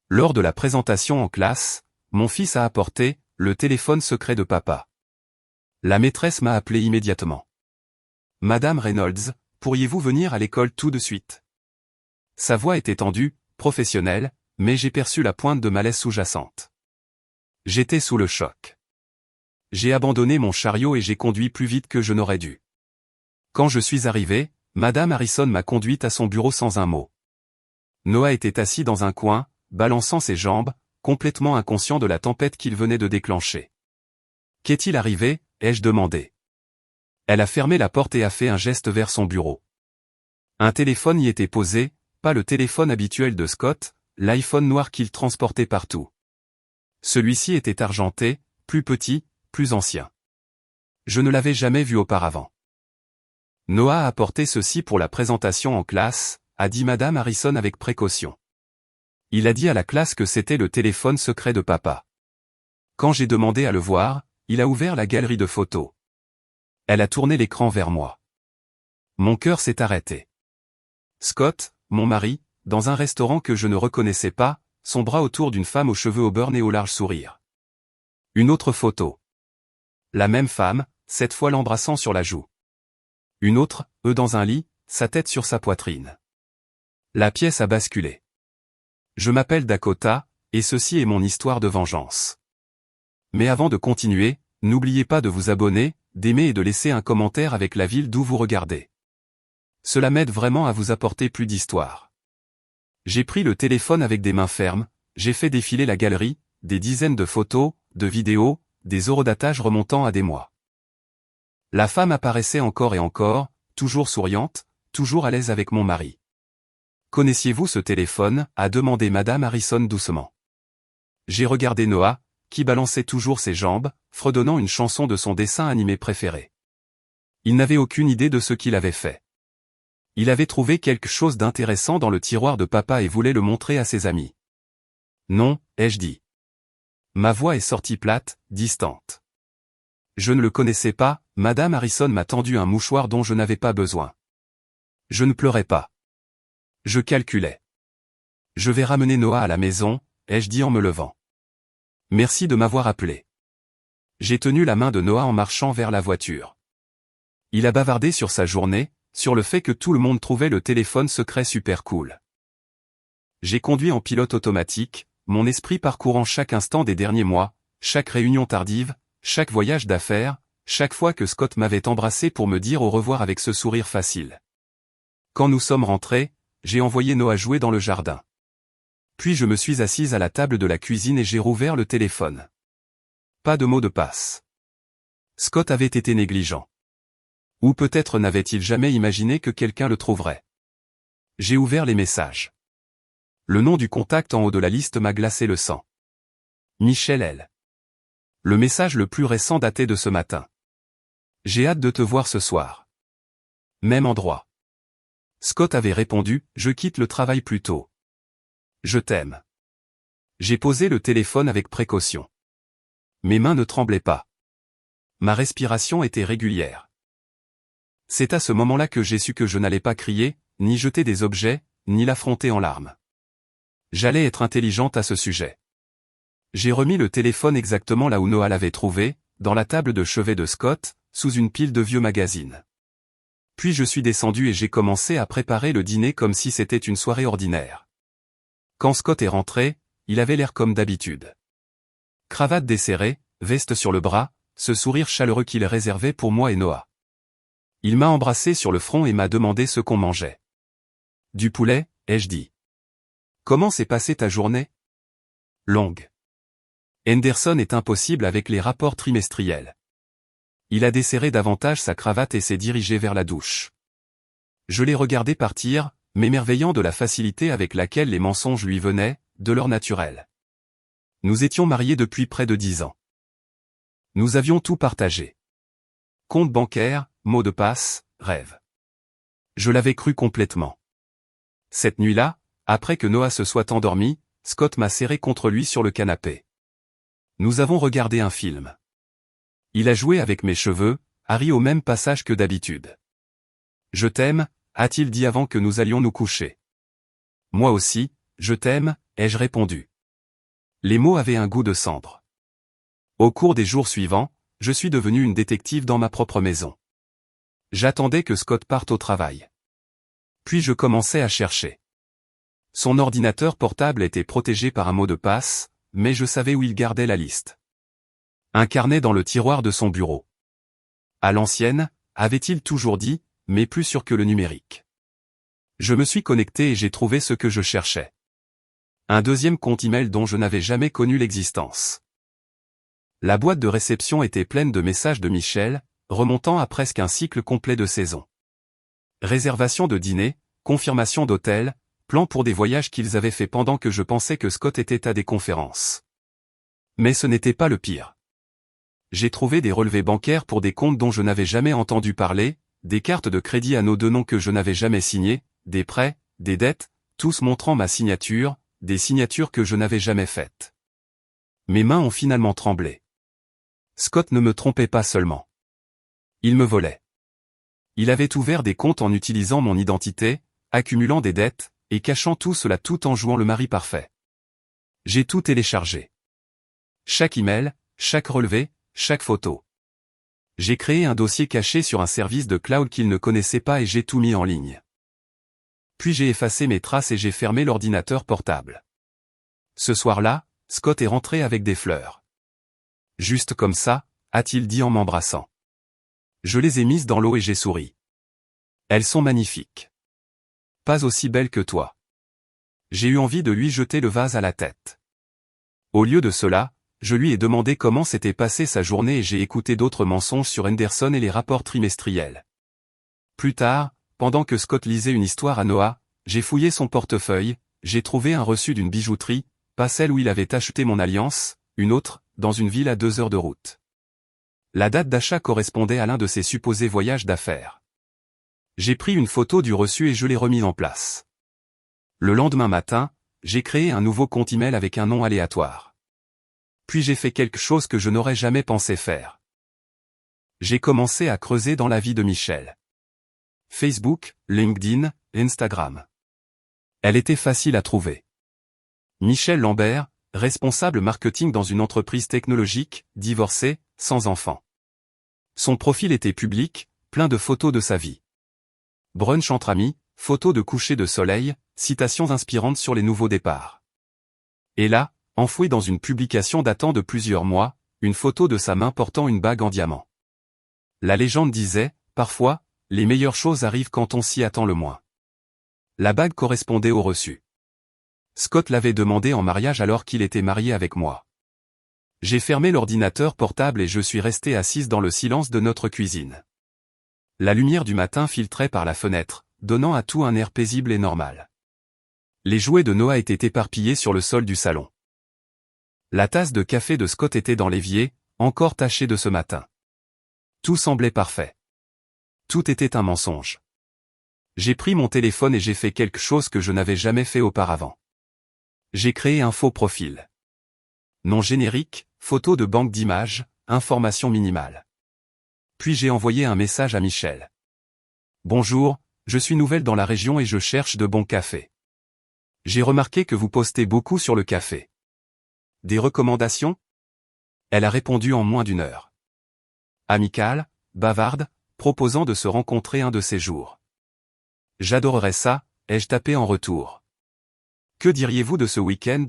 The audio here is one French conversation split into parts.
Lors de la présentation en classe, mon fils a apporté le téléphone secret de papa. La maîtresse m'a appelé immédiatement. Madame Reynolds, pourriez-vous venir à l'école tout de suite? Sa voix était tendue, professionnelle, mais j'ai perçu la pointe de malaise sous-jacente. J'étais sous le choc. J'ai abandonné mon chariot et j'ai conduit plus vite que je n'aurais dû. Quand je suis arrivé, Madame Harrison m'a conduite à son bureau sans un mot. Noah était assis dans un coin, balançant ses jambes, complètement inconscient de la tempête qu'il venait de déclencher. « Qu'est-il arrivé ?» ai-je demandé. Elle a fermé la porte et a fait un geste vers son bureau. Un téléphone y était posé, pas le téléphone habituel de Scott, l'iPhone noir qu'il transportait partout. Celui-ci était argenté, plus petit, plus ancien. Je ne l'avais jamais vu auparavant. Noah a apporté ceci pour la présentation en classe, a dit Madame Harrison avec précaution. Il a dit à la classe que c'était le téléphone secret de papa. Quand j'ai demandé à le voir, il a ouvert la galerie de photos. Elle a tourné l'écran vers moi. Mon cœur s'est arrêté. Scott, mon mari, dans un restaurant que je ne reconnaissais pas, son bras autour d'une femme aux cheveux auburn et au large sourire. Une autre photo. La même femme, cette fois l'embrassant sur la joue. Une autre, eux dans un lit, sa tête sur sa poitrine. La pièce a basculé. Je m'appelle Dakota, et ceci est mon histoire de vengeance. Mais avant de continuer, n'oubliez pas de vous abonner, d'aimer et de laisser un commentaire avec la ville d'où vous regardez. Cela m'aide vraiment à vous apporter plus d'histoires. J'ai pris le téléphone avec des mains fermes, j'ai fait défiler la galerie, des dizaines de photos, de vidéos, des horodatage remontant à des mois. La femme apparaissait encore et encore, toujours souriante, toujours à l'aise avec mon mari. « Connaissiez-vous ce téléphone ?» a demandé Madame Harrison doucement. J'ai regardé Noah, qui balançait toujours ses jambes, fredonnant une chanson de son dessin animé préféré. Il n'avait aucune idée de ce qu'il avait fait. Il avait trouvé quelque chose d'intéressant dans le tiroir de papa et voulait le montrer à ses amis. Non, ai-je dit. Ma voix est sortie plate, distante. Je ne le connaissais pas, Madame Harrison m'a tendu un mouchoir dont je n'avais pas besoin. Je ne pleurais pas. Je calculais. Je vais ramener Noah à la maison, ai-je dit en me levant. Merci de m'avoir appelé. J'ai tenu la main de Noah en marchant vers la voiture. Il a bavardé sur sa journée, sur le fait que tout le monde trouvait le téléphone secret super cool. J'ai conduit en pilote automatique, mon esprit parcourant chaque instant des derniers mois, chaque réunion tardive, chaque voyage d'affaires, chaque fois que Scott m'avait embrassé pour me dire au revoir avec ce sourire facile. Quand nous sommes rentrés, j'ai envoyé Noah jouer dans le jardin. Puis je me suis assise à la table de la cuisine et j'ai rouvert le téléphone. Pas de mot de passe. Scott avait été négligent. Ou peut-être n'avait-il jamais imaginé que quelqu'un le trouverait. J'ai ouvert les messages. Le nom du contact en haut de la liste m'a glacé le sang. Michel L. Le message le plus récent datait de ce matin. J'ai hâte de te voir ce soir. Même endroit. Scott avait répondu, je quitte le travail plus tôt. Je t'aime. J'ai posé le téléphone avec précaution. Mes mains ne tremblaient pas. Ma respiration était régulière. C'est à ce moment-là que j'ai su que je n'allais pas crier, ni jeter des objets, ni l'affronter en larmes. J'allais être intelligente à ce sujet. J'ai remis le téléphone exactement là où Noah l'avait trouvé, dans la table de chevet de Scott, sous une pile de vieux magazines. Puis je suis descendu et j'ai commencé à préparer le dîner comme si c'était une soirée ordinaire. Quand Scott est rentré, il avait l'air comme d'habitude. Cravate desserrée, veste sur le bras, ce sourire chaleureux qu'il réservait pour moi et Noah. Il m'a embrassé sur le front et m'a demandé ce qu'on mangeait. Du poulet, ai-je dit. Comment s'est passée ta journée? Longue. Henderson est impossible avec les rapports trimestriels. Il a desserré davantage sa cravate et s'est dirigé vers la douche. Je l'ai regardé partir, m'émerveillant de la facilité avec laquelle les mensonges lui venaient, de leur naturel. Nous étions mariés depuis près de 10 ans. Nous avions tout partagé. Compte bancaire, mot de passe, rêve. Je l'avais cru complètement. Cette nuit-là, après que Noah se soit endormi, Scott m'a serré contre lui sur le canapé. Nous avons regardé un film. Il a joué avec mes cheveux, a ri au même passage que d'habitude. Je t'aime, a-t-il dit avant que nous allions nous coucher. Moi aussi, je t'aime, ai-je répondu. Les mots avaient un goût de cendre. Au cours des jours suivants, je suis devenu une détective dans ma propre maison. J'attendais que Scott parte au travail. Puis je commençais à chercher. Son ordinateur portable était protégé par un mot de passe, mais je savais où il gardait la liste. Un carnet dans le tiroir de son bureau. À l'ancienne, avait-il toujours dit, mais plus sûr que le numérique. Je me suis connecté et j'ai trouvé ce que je cherchais. Un deuxième compte email dont je n'avais jamais connu l'existence. La boîte de réception était pleine de messages de Michel, remontant à presque un cycle complet de saison. Réservation de dîner, confirmation d'hôtel, plan pour des voyages qu'ils avaient fait pendant que je pensais que Scott était à des conférences. Mais ce n'était pas le pire. J'ai trouvé des relevés bancaires pour des comptes dont je n'avais jamais entendu parler, des cartes de crédit à nos deux noms que je n'avais jamais signées, des prêts, des dettes, tous montrant ma signature, des signatures que je n'avais jamais faites. Mes mains ont finalement tremblé. Scott ne me trompait pas seulement. Il me volait. Il avait ouvert des comptes en utilisant mon identité, accumulant des dettes, et cachant tout cela tout en jouant le mari parfait. J'ai tout téléchargé. Chaque email, chaque relevé, chaque photo. J'ai créé un dossier caché sur un service de cloud qu'il ne connaissait pas et j'ai tout mis en ligne. Puis j'ai effacé mes traces et j'ai fermé l'ordinateur portable. Ce soir-là, Scott est rentré avec des fleurs. Juste comme ça, a-t-il dit en m'embrassant. Je les ai mises dans l'eau et j'ai souri. Elles sont magnifiques. Pas aussi belles que toi. J'ai eu envie de lui jeter le vase à la tête. Au lieu de cela, je lui ai demandé comment s'était passée sa journée et j'ai écouté d'autres mensonges sur Henderson et les rapports trimestriels. Plus tard, pendant que Scott lisait une histoire à Noah, j'ai fouillé son portefeuille, j'ai trouvé un reçu d'une bijouterie, pas celle où il avait acheté mon alliance, une autre, dans une ville à 2 heures de route. La date d'achat correspondait à l'un de ses supposés voyages d'affaires. J'ai pris une photo du reçu et je l'ai remis en place. Le lendemain matin, j'ai créé un nouveau compte email avec un nom aléatoire. Puis j'ai fait quelque chose que je n'aurais jamais pensé faire. J'ai commencé à creuser dans la vie de Michel. Facebook, LinkedIn, Instagram. Elle était facile à trouver. Michel Lambert, responsable marketing dans une entreprise technologique, divorcé, sans enfant. Son profil était public, plein de photos de sa vie. Brunch entre amis, photos de coucher de soleil, citations inspirantes sur les nouveaux départs. Et là, enfouie dans une publication datant de plusieurs mois, une photo de sa main portant une bague en diamant. La légende disait, parfois, les meilleures choses arrivent quand on s'y attend le moins. La bague correspondait au reçu. Scott l'avait demandé en mariage alors qu'il était marié avec moi. J'ai fermé l'ordinateur portable et je suis resté assise dans le silence de notre cuisine. La lumière du matin filtrait par la fenêtre, donnant à tout un air paisible et normal. Les jouets de Noah étaient éparpillés sur le sol du salon. La tasse de café de Scott était dans l'évier, encore tachée de ce matin. Tout semblait parfait. Tout était un mensonge. J'ai pris mon téléphone et j'ai fait quelque chose que je n'avais jamais fait auparavant. J'ai créé un faux profil. Nom générique, photo de banque d'images, information minimale. Puis j'ai envoyé un message à Michel. Bonjour, je suis nouvelle dans la région et je cherche de bons cafés. J'ai remarqué que vous postez beaucoup sur le café. Des recommandations? Elle a répondu en moins d'1 heure. Amicale, bavarde, proposant de se rencontrer un de ces jours. J'adorerais ça, ai-je tapé en retour. Que diriez-vous de ce week-end?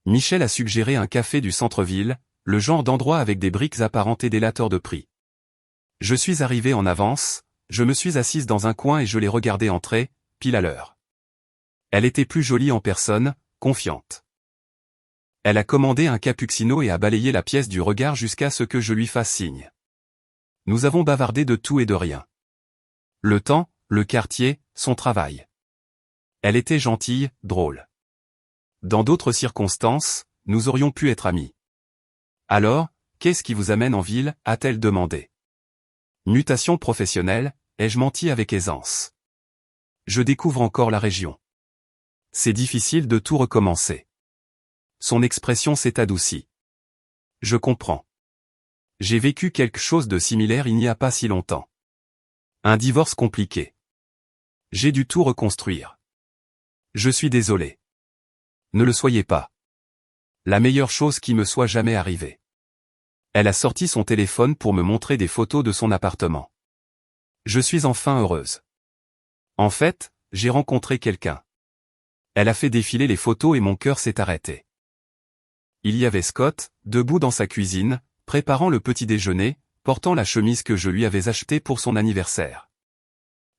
Michel a suggéré un café du centre-ville, le genre d'endroit avec des briques apparentes et délateurs de prix. Je suis arrivé en avance, je me suis assise dans un coin et je l'ai regardée entrer, pile à l'heure. Elle était plus jolie en personne, confiante. Elle a commandé un cappuccino et a balayé la pièce du regard jusqu'à ce que je lui fasse signe. Nous avons bavardé de tout et de rien. Le temps, le quartier, son travail. Elle était gentille, drôle. Dans d'autres circonstances, nous aurions pu être amis. Alors, qu'est-ce qui vous amène en ville, a-t-elle demandé. Mutation professionnelle, ai-je menti avec aisance. Je découvre encore la région. C'est difficile de tout recommencer. Son expression s'est adoucie. Je comprends. J'ai vécu quelque chose de similaire il n'y a pas si longtemps. Un divorce compliqué. J'ai dû tout reconstruire. Je suis désolé. Ne le soyez pas. La meilleure chose qui me soit jamais arrivée. Elle a sorti son téléphone pour me montrer des photos de son appartement. Je suis enfin heureuse. En fait, j'ai rencontré quelqu'un. Elle a fait défiler les photos et mon cœur s'est arrêté. Il y avait Scott, debout dans sa cuisine, préparant le petit déjeuner, portant la chemise que je lui avais achetée pour son anniversaire.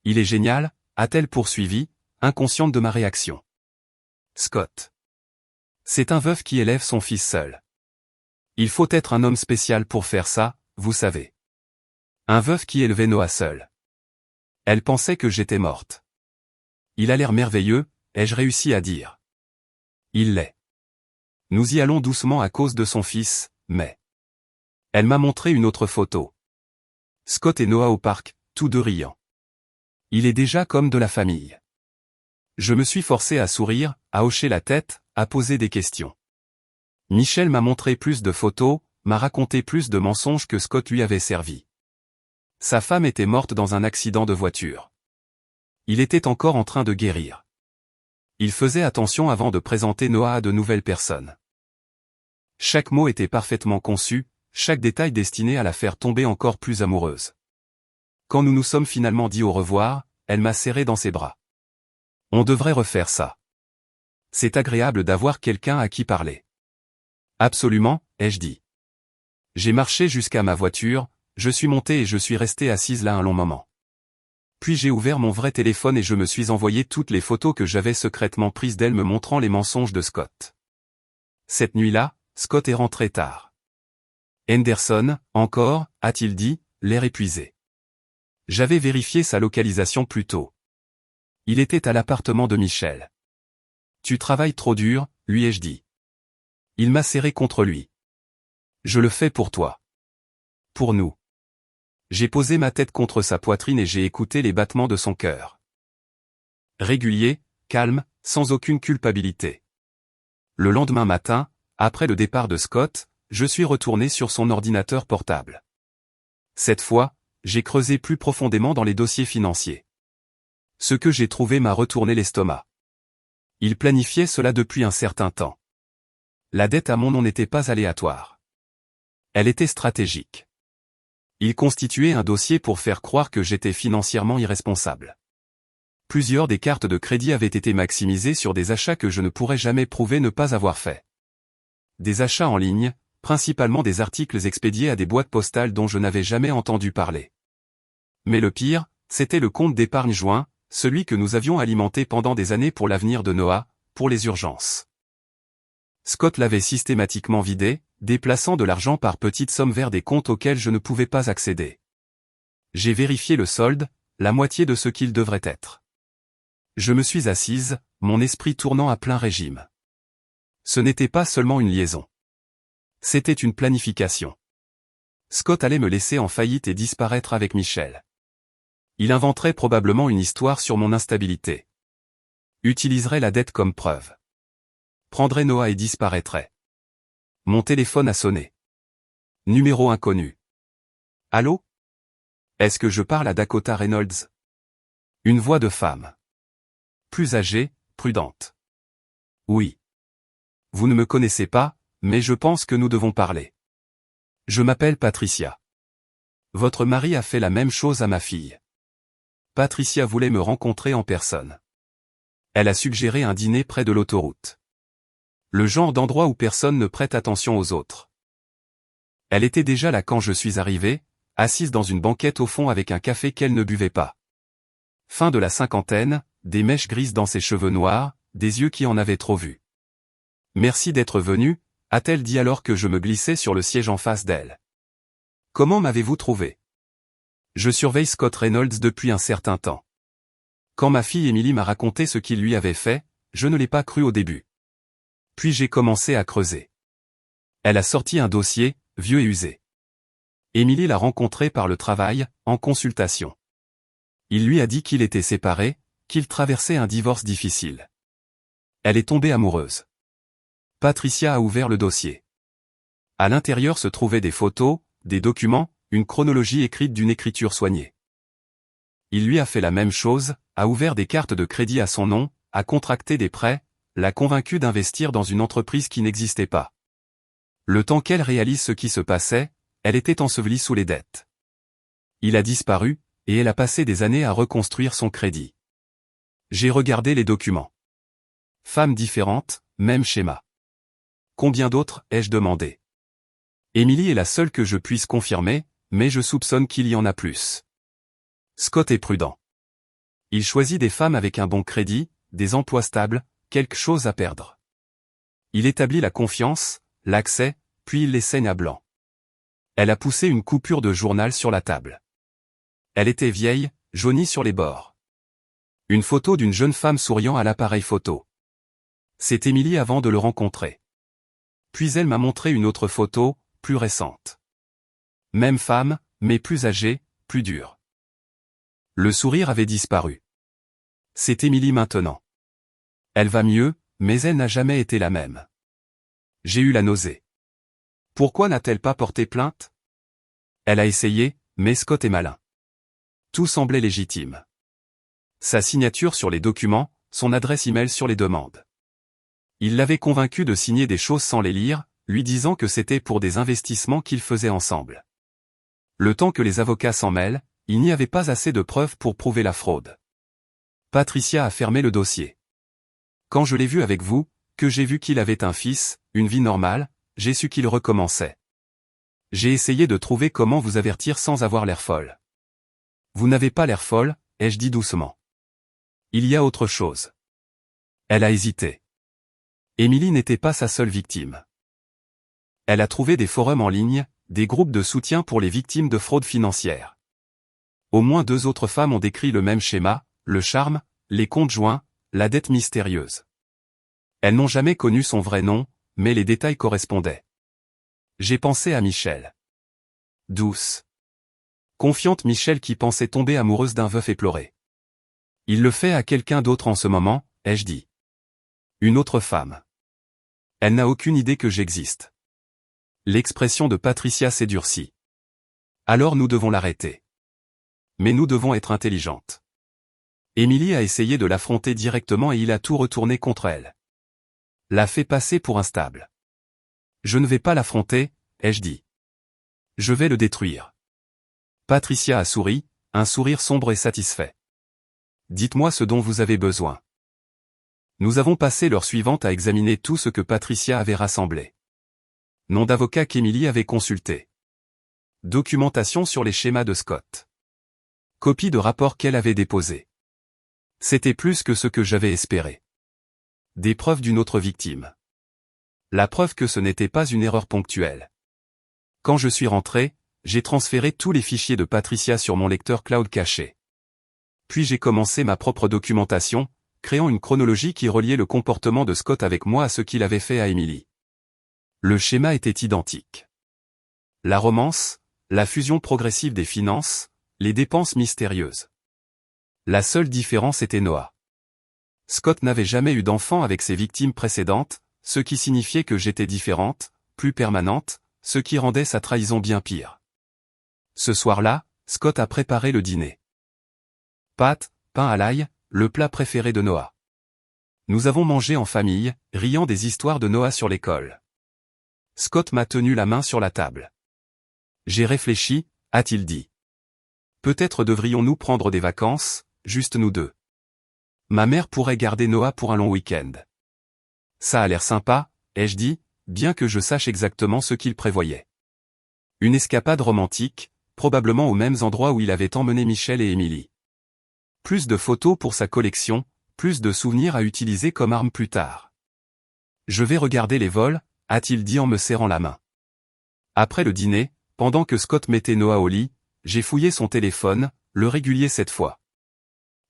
Il est génial, a-t-elle poursuivi, inconsciente de ma réaction. Scott. C'est un veuf qui élève son fils seul. Il faut être un homme spécial pour faire ça, vous savez. Un veuf qui élevait Noah seul. Elle pensait que j'étais morte. Il a l'air merveilleux, ai-je réussi à dire. Il l'est. Nous y allons doucement à cause de son fils, mais... Elle m'a montré une autre photo. Scott et Noah au parc, tous deux riant. Il est déjà comme de la famille. Je me suis forcé à sourire, à hocher la tête, à poser des questions. Michel m'a montré plus de photos, m'a raconté plus de mensonges que Scott lui avait servi. Sa femme était morte dans un accident de voiture. Il était encore en train de guérir. Il faisait attention avant de présenter Noah à de nouvelles personnes. Chaque mot était parfaitement conçu, chaque détail destiné à la faire tomber encore plus amoureuse. Quand nous nous sommes finalement dit au revoir, elle m'a serré dans ses bras. On devrait refaire ça. C'est agréable d'avoir quelqu'un à qui parler. Absolument, ai-je dit. J'ai marché jusqu'à ma voiture, je suis monté et je suis resté assise là un long moment. Puis j'ai ouvert mon vrai téléphone et je me suis envoyé toutes les photos que j'avais secrètement prises d'elle me montrant les mensonges de Scott. Cette nuit-là, Scott est rentré tard. Henderson, encore, a-t-il dit, l'air épuisé. J'avais vérifié sa localisation plus tôt. Il était à l'appartement de Michel. Tu travailles trop dur, lui ai-je dit. Il m'a serré contre lui. Je le fais pour toi. Pour nous. J'ai posé ma tête contre sa poitrine et j'ai écouté les battements de son cœur. Régulier, calme, sans aucune culpabilité. Le lendemain matin, après le départ de Scott, je suis retourné sur son ordinateur portable. Cette fois, j'ai creusé plus profondément dans les dossiers financiers. Ce que j'ai trouvé m'a retourné l'estomac. Il planifiait cela depuis un certain temps. La dette à mon nom n'était pas aléatoire. Elle était stratégique. Il constituait un dossier pour faire croire que j'étais financièrement irresponsable. Plusieurs des cartes de crédit avaient été maximisées sur des achats que je ne pourrais jamais prouver ne pas avoir faits. Des achats en ligne, principalement des articles expédiés à des boîtes postales dont je n'avais jamais entendu parler. Mais le pire, c'était le compte d'épargne joint, celui que nous avions alimenté pendant des années pour l'avenir de Noah, pour les urgences. Scott l'avait systématiquement vidé, déplaçant de l'argent par petites sommes vers des comptes auxquels je ne pouvais pas accéder. J'ai vérifié le solde, la moitié de ce qu'il devrait être. Je me suis assise, mon esprit tournant à plein régime. Ce n'était pas seulement une liaison. C'était une planification. Scott allait me laisser en faillite et disparaître avec Michel. Il inventerait probablement une histoire sur mon instabilité. Utiliserait la dette comme preuve. Prendrait Noah et disparaîtrait. Mon téléphone a sonné. Numéro inconnu. Allô? Est-ce que je parle à Dakota Reynolds? Une voix de femme. Plus âgée, prudente. Oui. Vous ne me connaissez pas, mais je pense que nous devons parler. Je m'appelle Patricia. Votre mari a fait la même chose à ma fille. Patricia voulait me rencontrer en personne. Elle a suggéré un dîner près de l'autoroute. Le genre d'endroit où personne ne prête attention aux autres. Elle était déjà là quand je suis arrivé, assise dans une banquette au fond avec un café qu'elle ne buvait pas. Fin de la cinquantaine, des mèches grises dans ses cheveux noirs, des yeux qui en avaient trop vu. Merci d'être venu, a-t-elle dit alors que je me glissais sur le siège en face d'elle. Comment m'avez-vous trouvé? Je surveille Scott Reynolds depuis un certain temps. Quand ma fille Emily m'a raconté ce qu'il lui avait fait, je ne l'ai pas cru au début. Puis j'ai commencé à creuser. Elle a sorti un dossier, vieux et usé. Emily l'a rencontré par le travail, en consultation. Il lui a dit qu'il était séparé, qu'il traversait un divorce difficile. Elle est tombée amoureuse. Patricia a ouvert le dossier. À l'intérieur se trouvaient des photos, des documents, une chronologie écrite d'une écriture soignée. Il lui a fait la même chose, a ouvert des cartes de crédit à son nom, a contracté des prêts, l'a convaincu d'investir dans une entreprise qui n'existait pas. Le temps qu'elle réalise ce qui se passait, elle était ensevelie sous les dettes. Il a disparu, et elle a passé des années à reconstruire son crédit. J'ai regardé les documents. Femmes différentes, même schéma. Combien d'autres, ai-je demandé. Emily est la seule que je puisse confirmer, mais je soupçonne qu'il y en a plus. Scott est prudent. Il choisit des femmes avec un bon crédit, des emplois stables, quelque chose à perdre. Il établit la confiance, l'accès, puis il les saigne à blanc. Elle a poussé une coupure de journal sur la table. Elle était vieille, jaunie sur les bords. Une photo d'une jeune femme souriant à l'appareil photo. C'est Emily avant de le rencontrer. Puis elle m'a montré une autre photo, plus récente. Même femme, mais plus âgée, plus dure. Le sourire avait disparu. C'est Emily maintenant. Elle va mieux, mais elle n'a jamais été la même. J'ai eu la nausée. Pourquoi n'a-t-elle pas porté plainte? Elle a essayé, mais Scott est malin. Tout semblait légitime. Sa signature sur les documents, son adresse email sur les demandes. Il l'avait convaincu de signer des choses sans les lire, lui disant que c'était pour des investissements qu'ils faisaient ensemble. Le temps que les avocats s'en mêlent, il n'y avait pas assez de preuves pour prouver la fraude. Patricia a fermé le dossier. Quand je l'ai vu avec vous, que j'ai vu qu'il avait un fils, une vie normale, j'ai su qu'il recommençait. J'ai essayé de trouver comment vous avertir sans avoir l'air folle. Vous n'avez pas l'air folle, ai-je dit doucement. Il y a autre chose. Elle a hésité. Emily n'était pas sa seule victime. Elle a trouvé des forums en ligne, des groupes de soutien pour les victimes de fraude financière. Au moins 2 autres femmes ont décrit le même schéma, le charme, les comptes joints, la dette mystérieuse. Elles n'ont jamais connu son vrai nom, mais les détails correspondaient. J'ai pensé à Michelle. Douce. Confiante Michelle qui pensait tomber amoureuse d'un veuf éploré. Il le fait à quelqu'un d'autre en ce moment, ai-je dit. Une autre femme. Elle n'a aucune idée que j'existe. L'expression de Patricia s'est durcie. Alors nous devons l'arrêter. Mais nous devons être intelligentes. Emily a essayé de l'affronter directement et il a tout retourné contre elle. L'a fait passer pour instable. Je ne vais pas l'affronter, ai-je dit. Je vais le détruire. Patricia a souri, un sourire sombre et satisfait. Dites-moi ce dont vous avez besoin. Nous avons passé l'heure suivante à examiner tout ce que Patricia avait rassemblé. Nom d'avocat qu'Emily avait consulté. Documentation sur les schémas de Scott. Copie de rapport qu'elle avait déposé. C'était plus que ce que j'avais espéré. Des preuves d'une autre victime. La preuve que ce n'était pas une erreur ponctuelle. Quand je suis rentré, j'ai transféré tous les fichiers de Patricia sur mon lecteur cloud caché. Puis j'ai commencé ma propre documentation, créant une chronologie qui reliait le comportement de Scott avec moi à ce qu'il avait fait à Emily. Le schéma était identique. La romance, la fusion progressive des finances, les dépenses mystérieuses. La seule différence était Noah. Scott n'avait jamais eu d'enfant avec ses victimes précédentes, ce qui signifiait que j'étais différente, plus permanente, ce qui rendait sa trahison bien pire. Ce soir-là, Scott a préparé le dîner. Pâtes, pain à l'ail, le plat préféré de Noah. Nous avons mangé en famille, riant des histoires de Noah sur l'école. Scott m'a tenu la main sur la table. J'ai réfléchi, a-t-il dit. Peut-être devrions-nous prendre des vacances, juste nous deux. Ma mère pourrait garder Noah pour un long week-end. Ça a l'air sympa, ai-je dit, bien que je sache exactement ce qu'il prévoyait. Une escapade romantique, probablement aux mêmes endroits où il avait emmené Michelle et Emily. Plus de photos pour sa collection, plus de souvenirs à utiliser comme arme plus tard. Je vais regarder les vols, a-t-il dit en me serrant la main. Après le dîner, pendant que Scott mettait Noah au lit, j'ai fouillé son téléphone, le régulier cette fois.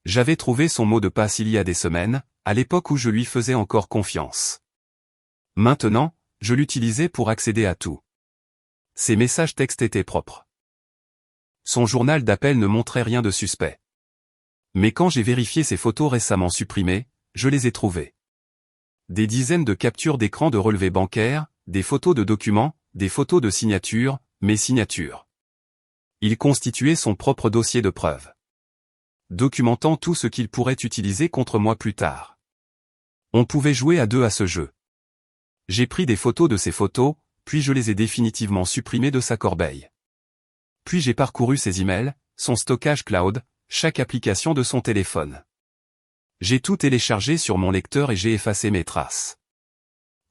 J'avais trouvé son mot de passe il y a des semaines, à l'époque où je lui faisais encore confiance. Maintenant, je l'utilisais pour accéder à tout. Ses messages textes étaient propres. Son journal d'appel ne montrait rien de suspect. Mais quand j'ai vérifié ses photos récemment supprimées, je les ai trouvées. Des dizaines de captures d'écran de relevés bancaires, des photos de documents, des photos de signatures, mes signatures. Il constituait son propre dossier de preuves. Documentant tout ce qu'il pourrait utiliser contre moi plus tard. On pouvait jouer à deux à ce jeu. J'ai pris des photos de ces photos, puis je les ai définitivement supprimés de sa corbeille. Puis j'ai parcouru ses emails, son stockage cloud, chaque application de son téléphone. J'ai tout téléchargé sur mon lecteur et j'ai effacé mes traces.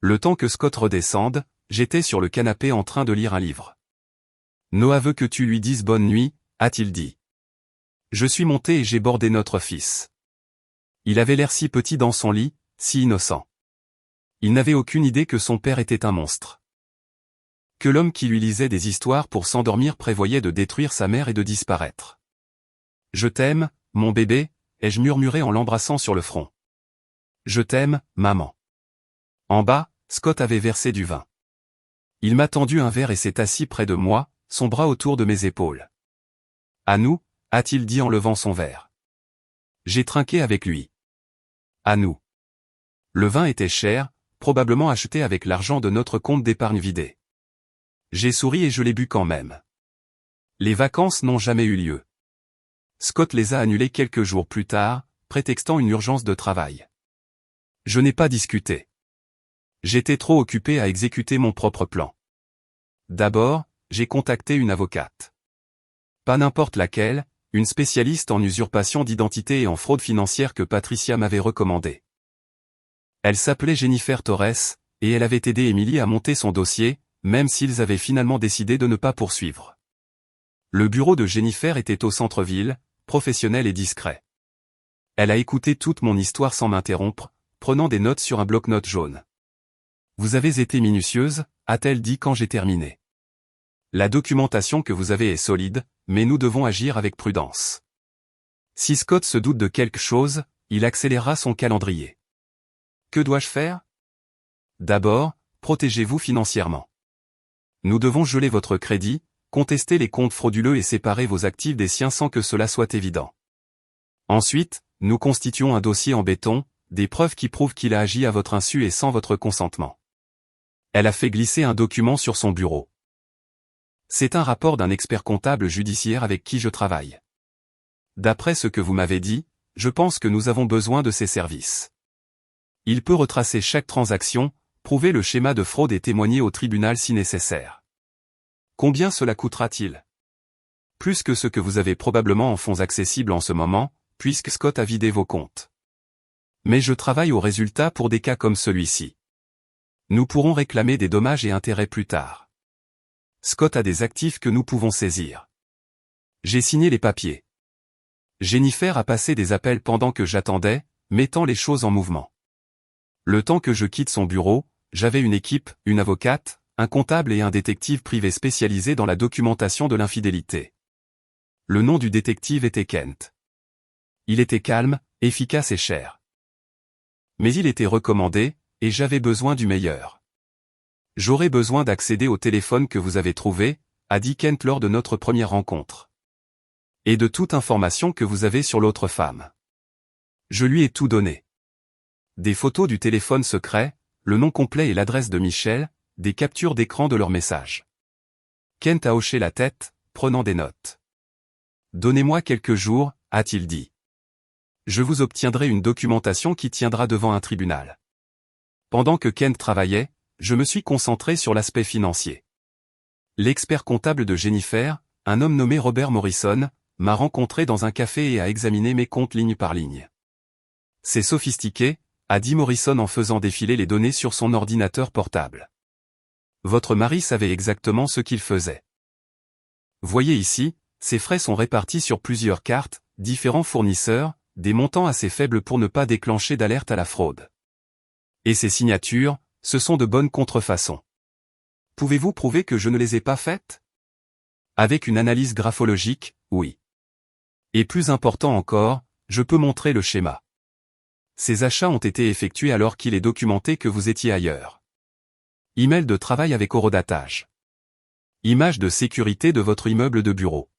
Le temps que Scott redescende, j'étais sur le canapé en train de lire un livre. Noah veut que tu lui dises bonne nuit, a-t-il dit. Je suis monté et j'ai bordé notre fils. Il avait l'air si petit dans son lit, si innocent. Il n'avait aucune idée que son père était un monstre. Que l'homme qui lui lisait des histoires pour s'endormir prévoyait de détruire sa mère et de disparaître. Je t'aime, mon bébé, ai-je murmuré en l'embrassant sur le front. Je t'aime, maman. En bas, Scott avait versé du vin. Il m'a tendu un verre et s'est assis près de moi, son bras autour de mes épaules. À nous, a-t-il dit en levant son verre. J'ai trinqué avec lui. À nous. Le vin était cher, probablement acheté avec l'argent de notre compte d'épargne vidé. J'ai souri et je l'ai bu quand même. Les vacances n'ont jamais eu lieu. Scott les a annulées quelques jours plus tard, prétextant une urgence de travail. Je n'ai pas discuté. J'étais trop occupé à exécuter mon propre plan. D'abord, j'ai contacté une avocate. Pas n'importe laquelle, une spécialiste en usurpation d'identité et en fraude financière que Patricia m'avait recommandée. Elle s'appelait Jennifer Torres, et elle avait aidé Emily à monter son dossier, même s'ils avaient finalement décidé de ne pas poursuivre. Le bureau de Jennifer était au centre-ville, professionnel et discret. Elle a écouté toute mon histoire sans m'interrompre, prenant des notes sur un bloc-notes jaune. Vous avez été minutieuse, a-t-elle dit quand j'ai terminé. La documentation que vous avez est solide, mais nous devons agir avec prudence. Si Scott se doute de quelque chose, il accélérera son calendrier. Que dois-je faire? D'abord, protégez-vous financièrement. Nous devons geler votre crédit, contester les comptes frauduleux et séparer vos actifs des siens sans que cela soit évident. Ensuite, nous constituons un dossier en béton, des preuves qui prouvent qu'il a agi à votre insu et sans votre consentement. Elle a fait glisser un document sur son bureau. C'est un rapport d'un expert comptable judiciaire avec qui je travaille. D'après ce que vous m'avez dit, je pense que nous avons besoin de ses services. Il peut retracer chaque transaction, prouver le schéma de fraude et témoigner au tribunal si nécessaire. Combien cela coûtera-t-il? Plus que ce que vous avez probablement en fonds accessibles en ce moment, puisque Scott a vidé vos comptes. Mais je travaille au résultat pour des cas comme celui-ci. Nous pourrons réclamer des dommages et intérêts plus tard. Scott a des actifs que nous pouvons saisir. J'ai signé les papiers. Jennifer a passé des appels pendant que j'attendais, mettant les choses en mouvement. Le temps que je quitte son bureau, j'avais une équipe, une avocate, un comptable et un détective privé spécialisé dans la documentation de l'infidélité. Le nom du détective était Kent. Il était calme, efficace et cher. Mais il était recommandé, et j'avais besoin du meilleur. J'aurais besoin d'accéder au téléphone que vous avez trouvé, a dit Kent lors de notre première rencontre. Et de toute information que vous avez sur l'autre femme. Je lui ai tout donné. Des photos du téléphone secret, le nom complet et l'adresse de Michel, des captures d'écran de leurs messages. Kent a hoché la tête, prenant des notes. Donnez-moi quelques jours, a-t-il dit. Je vous obtiendrai une documentation qui tiendra devant un tribunal. Pendant que Kent travaillait, je me suis concentré sur l'aspect financier. L'expert comptable de Jennifer, un homme nommé Robert Morrison, m'a rencontré dans un café et a examiné mes comptes ligne par ligne. C'est sophistiqué, a dit Morrison en faisant défiler les données sur son ordinateur portable. Votre mari savait exactement ce qu'il faisait. Voyez ici, ses frais sont répartis sur plusieurs cartes, différents fournisseurs, des montants assez faibles pour ne pas déclencher d'alerte à la fraude. Et ses signatures, ce sont de bonnes contrefaçons. Pouvez-vous prouver que je ne les ai pas faites? Avec une analyse graphologique, oui. Et plus important encore, je peux montrer le schéma. Ces achats ont été effectués alors qu'il est documenté que vous étiez ailleurs. Email de travail avec horodatage. Image de sécurité de votre immeuble de bureau.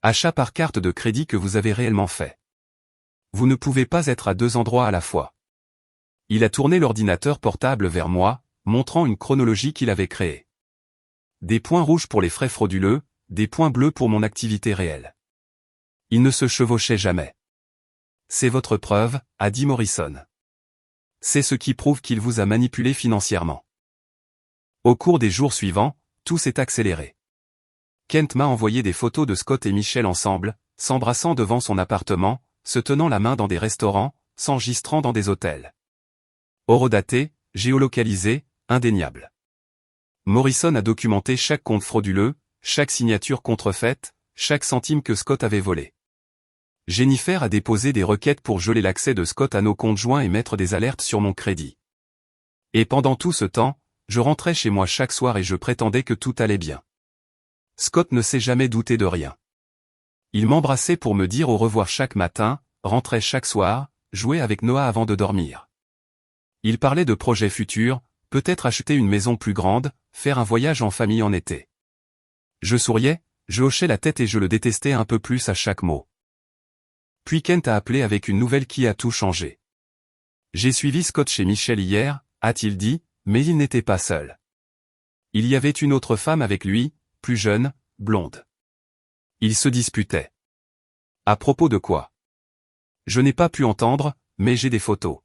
Achat par carte de crédit que vous avez réellement fait. Vous ne pouvez pas être à deux endroits à la fois. Il a tourné l'ordinateur portable vers moi, montrant une chronologie qu'il avait créée. Des points rouges pour les frais frauduleux, des points bleus pour mon activité réelle. Il ne se chevauchait jamais. C'est votre preuve, a dit Morrison. C'est ce qui prouve qu'il vous a manipulé financièrement. Au cours des jours suivants, tout s'est accéléré. Kent m'a envoyé des photos de Scott et Michelle ensemble, s'embrassant devant son appartement, se tenant la main dans des restaurants, s'enregistrant dans des hôtels. Horodaté, géolocalisé, indéniable. Morrison a documenté chaque compte frauduleux, chaque signature contrefaite, chaque centime que Scott avait volé. Jennifer a déposé des requêtes pour geler l'accès de Scott à nos comptes joints et mettre des alertes sur mon crédit. Et pendant tout ce temps, je rentrais chez moi chaque soir et je prétendais que tout allait bien. Scott ne s'est jamais douté de rien. Il m'embrassait pour me dire au revoir chaque matin, rentrait chaque soir, jouait avec Noah avant de dormir. Il parlait de projets futurs, peut-être acheter une maison plus grande, faire un voyage en famille en été. Je souriais, je hochais la tête et je le détestais un peu plus à chaque mot. Puis Kent a appelé avec une nouvelle qui a tout changé. J'ai suivi Scott chez Michelle hier, a-t-il dit, mais il n'était pas seul. Il y avait une autre femme avec lui, plus jeune, blonde. Ils se disputaient. À propos de quoi? Je n'ai pas pu entendre, mais j'ai des photos.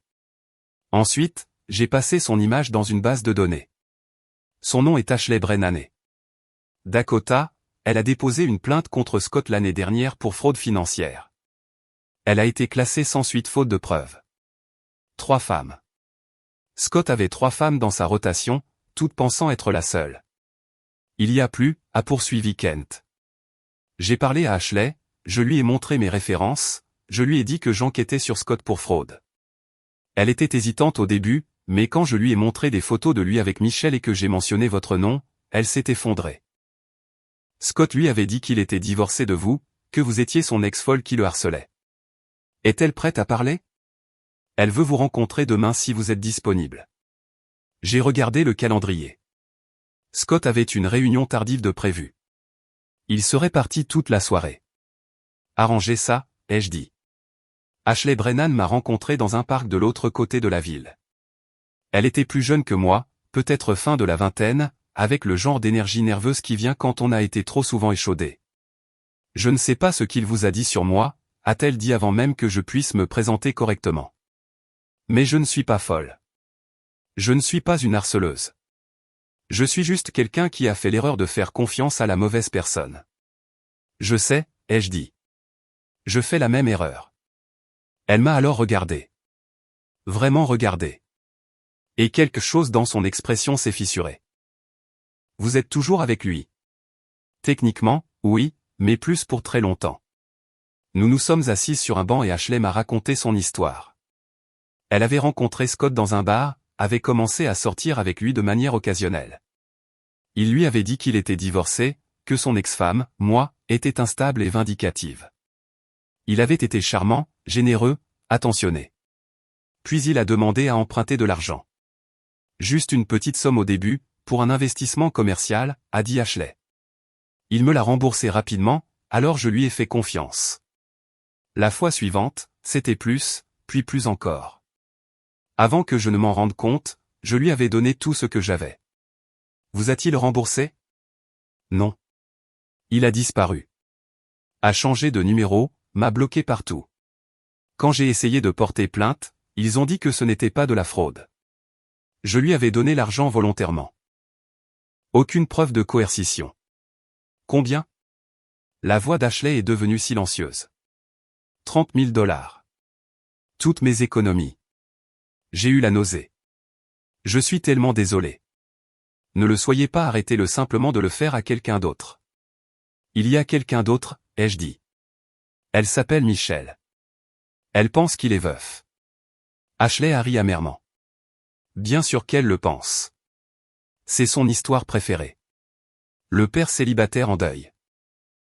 Ensuite, j'ai passé son image dans une base de données. Son nom est Ashley Brennan. Dakota, elle a déposé une plainte contre Scott l'année dernière pour fraude financière. Elle a été classée sans suite faute de preuves. 3 femmes. Scott avait 3 femmes dans sa rotation, toutes pensant être la seule. Il y a plus, a poursuivi Kent. J'ai parlé à Ashley, je lui ai montré mes références, je lui ai dit que j'enquêtais sur Scott pour fraude. Elle était hésitante au début, mais quand je lui ai montré des photos de lui avec Michelle et que j'ai mentionné votre nom, elle s'est effondrée. Scott lui avait dit qu'il était divorcé de vous, que vous étiez son ex-folle qui le harcelait. Est-elle prête à parler? Elle veut vous rencontrer demain si vous êtes disponible. J'ai regardé le calendrier. Scott avait une réunion tardive de prévue. Il serait parti toute la soirée. Arrangez ça, ai-je dit. Ashley Brennan m'a rencontré dans un parc de l'autre côté de la ville. Elle était plus jeune que moi, peut-être fin de la vingtaine, avec le genre d'énergie nerveuse qui vient quand on a été trop souvent échaudé. Je ne sais pas ce qu'il vous a dit sur moi, a-t-elle dit avant même que je puisse me présenter correctement. Mais je ne suis pas folle. Je ne suis pas une harceleuse. Je suis juste quelqu'un qui a fait l'erreur de faire confiance à la mauvaise personne. Je sais, ai-je dit. Je fais la même erreur. Elle m'a alors regardé. Vraiment regardé. Et quelque chose dans son expression s'est fissuré. Vous êtes toujours avec lui. Techniquement, oui, mais plus pour très longtemps. Nous nous sommes assises sur un banc et Ashley m'a raconté son histoire. Elle avait rencontré Scott dans un bar, avait commencé à sortir avec lui de manière occasionnelle. Il lui avait dit qu'il était divorcé, que son ex-femme, moi, était instable et vindicative. Il avait été charmant, généreux, attentionné. Puis il a demandé à emprunter de l'argent. Juste une petite somme au début, pour un investissement commercial, a dit Ashley. Il me l'a remboursé rapidement, alors je lui ai fait confiance. La fois suivante, c'était plus, puis plus encore. Avant que je ne m'en rende compte, je lui avais donné tout ce que j'avais. Vous a-t-il remboursé? Non. Il a disparu. A changé de numéro, m'a bloqué partout. Quand j'ai essayé de porter plainte, ils ont dit que ce n'était pas de la fraude. Je lui avais donné l'argent volontairement. Aucune preuve de coercition. Combien? La voix d'Ashley est devenue silencieuse. 30 000 $. Toutes mes économies. J'ai eu la nausée. Je suis tellement désolé. Ne le soyez pas, arrêtez-le simplement de le faire à quelqu'un d'autre. Il y a quelqu'un d'autre, ai-je dit. Elle s'appelle Michelle. Elle pense qu'il est veuf. Ashley a ri amèrement. Bien sûr qu'elle le pense. C'est son histoire préférée. Le père célibataire en deuil.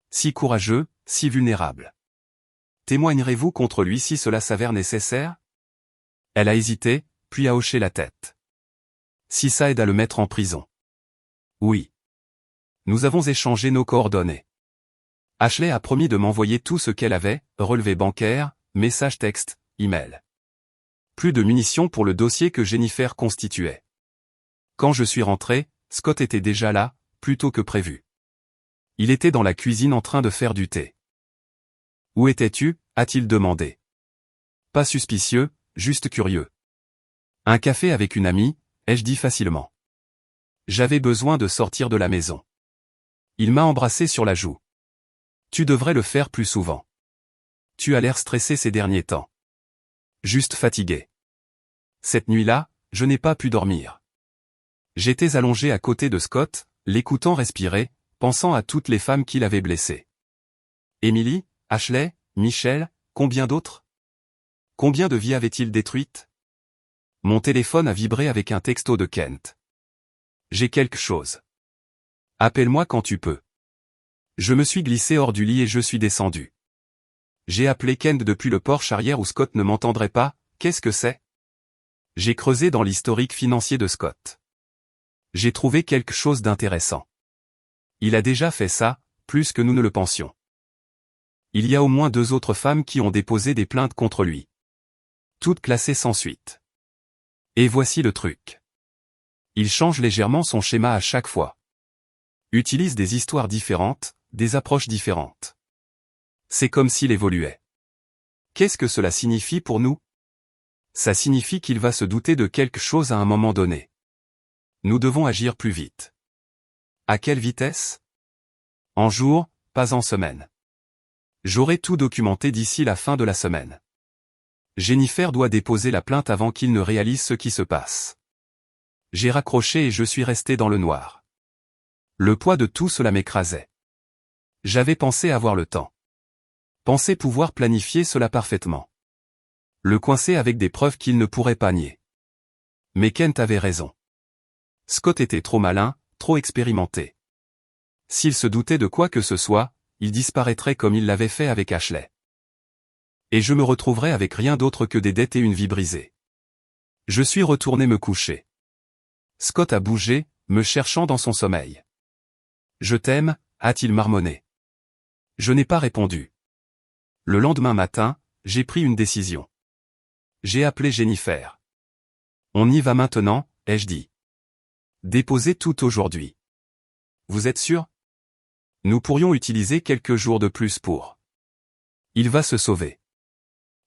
Si courageux, si vulnérable. Témoignerez-vous contre lui si cela s'avère nécessaire? Elle a hésité, puis a hoché la tête. Si ça aide à le mettre en prison. Oui. Nous avons échangé nos coordonnées. Ashley a promis de m'envoyer tout ce qu'elle avait, relevé bancaire, message texte, email. Plus de munitions pour le dossier que Jennifer constituait. Quand je suis rentré, Scott était déjà là, plus tôt que prévu. Il était dans la cuisine en train de faire du thé. Où étais-tu? A-t-il demandé. Pas suspicieux, juste curieux. Un café avec une amie, ai-je dit facilement. J'avais besoin de sortir de la maison. Il m'a embrassé sur la joue. Tu devrais le faire plus souvent. Tu as l'air stressé ces derniers temps. Juste fatigué. Cette nuit-là, je n'ai pas pu dormir. J'étais allongé à côté de Scott, l'écoutant respirer, pensant à toutes les femmes qu'il avait blessées. Emily, Ashley, Michelle, combien d'autres? Combien de vies avait-il détruites? Mon téléphone a vibré avec un texto de Kent. J'ai quelque chose. Appelle-moi quand tu peux. Je me suis glissé hors du lit et je suis descendu. J'ai appelé Kent depuis le porche arrière où Scott ne m'entendrait pas. Qu'est-ce que c'est? J'ai creusé dans l'historique financier de Scott. J'ai trouvé quelque chose d'intéressant. Il a déjà fait ça, plus que nous ne le pensions. Il y a au moins 2 autres femmes qui ont déposé des plaintes contre lui. Toutes classées sans suite. Et voici le truc. Il change légèrement son schéma à chaque fois. Utilise des histoires différentes, des approches différentes. C'est comme s'il évoluait. Qu'est-ce que cela signifie pour nous? Ça signifie qu'il va se douter de quelque chose à un moment donné. Nous devons agir plus vite. À quelle vitesse? En jours, pas en semaines. J'aurai tout documenté d'ici la fin de la semaine. Jennifer doit déposer la plainte avant qu'il ne réalise ce qui se passe. J'ai raccroché et je suis resté dans le noir. Le poids de tout cela m'écrasait. J'avais pensé avoir le temps. Pensé pouvoir planifier cela parfaitement. Le coincer avec des preuves qu'il ne pourrait pas nier. Mais Kent avait raison. Scott était trop malin, trop expérimenté. S'il se doutait de quoi que ce soit, il disparaîtrait comme il l'avait fait avec Ashley. Et je me retrouverais avec rien d'autre que des dettes et une vie brisée. Je suis retourné me coucher. Scott a bougé, me cherchant dans son sommeil. Je t'aime, a-t-il marmonné. Je n'ai pas répondu. Le lendemain matin, j'ai pris une décision. J'ai appelé Jennifer. On y va maintenant, ai-je dit. Déposez tout aujourd'hui. Vous êtes sûr? Nous pourrions utiliser quelques jours de plus pour. Il va se sauver.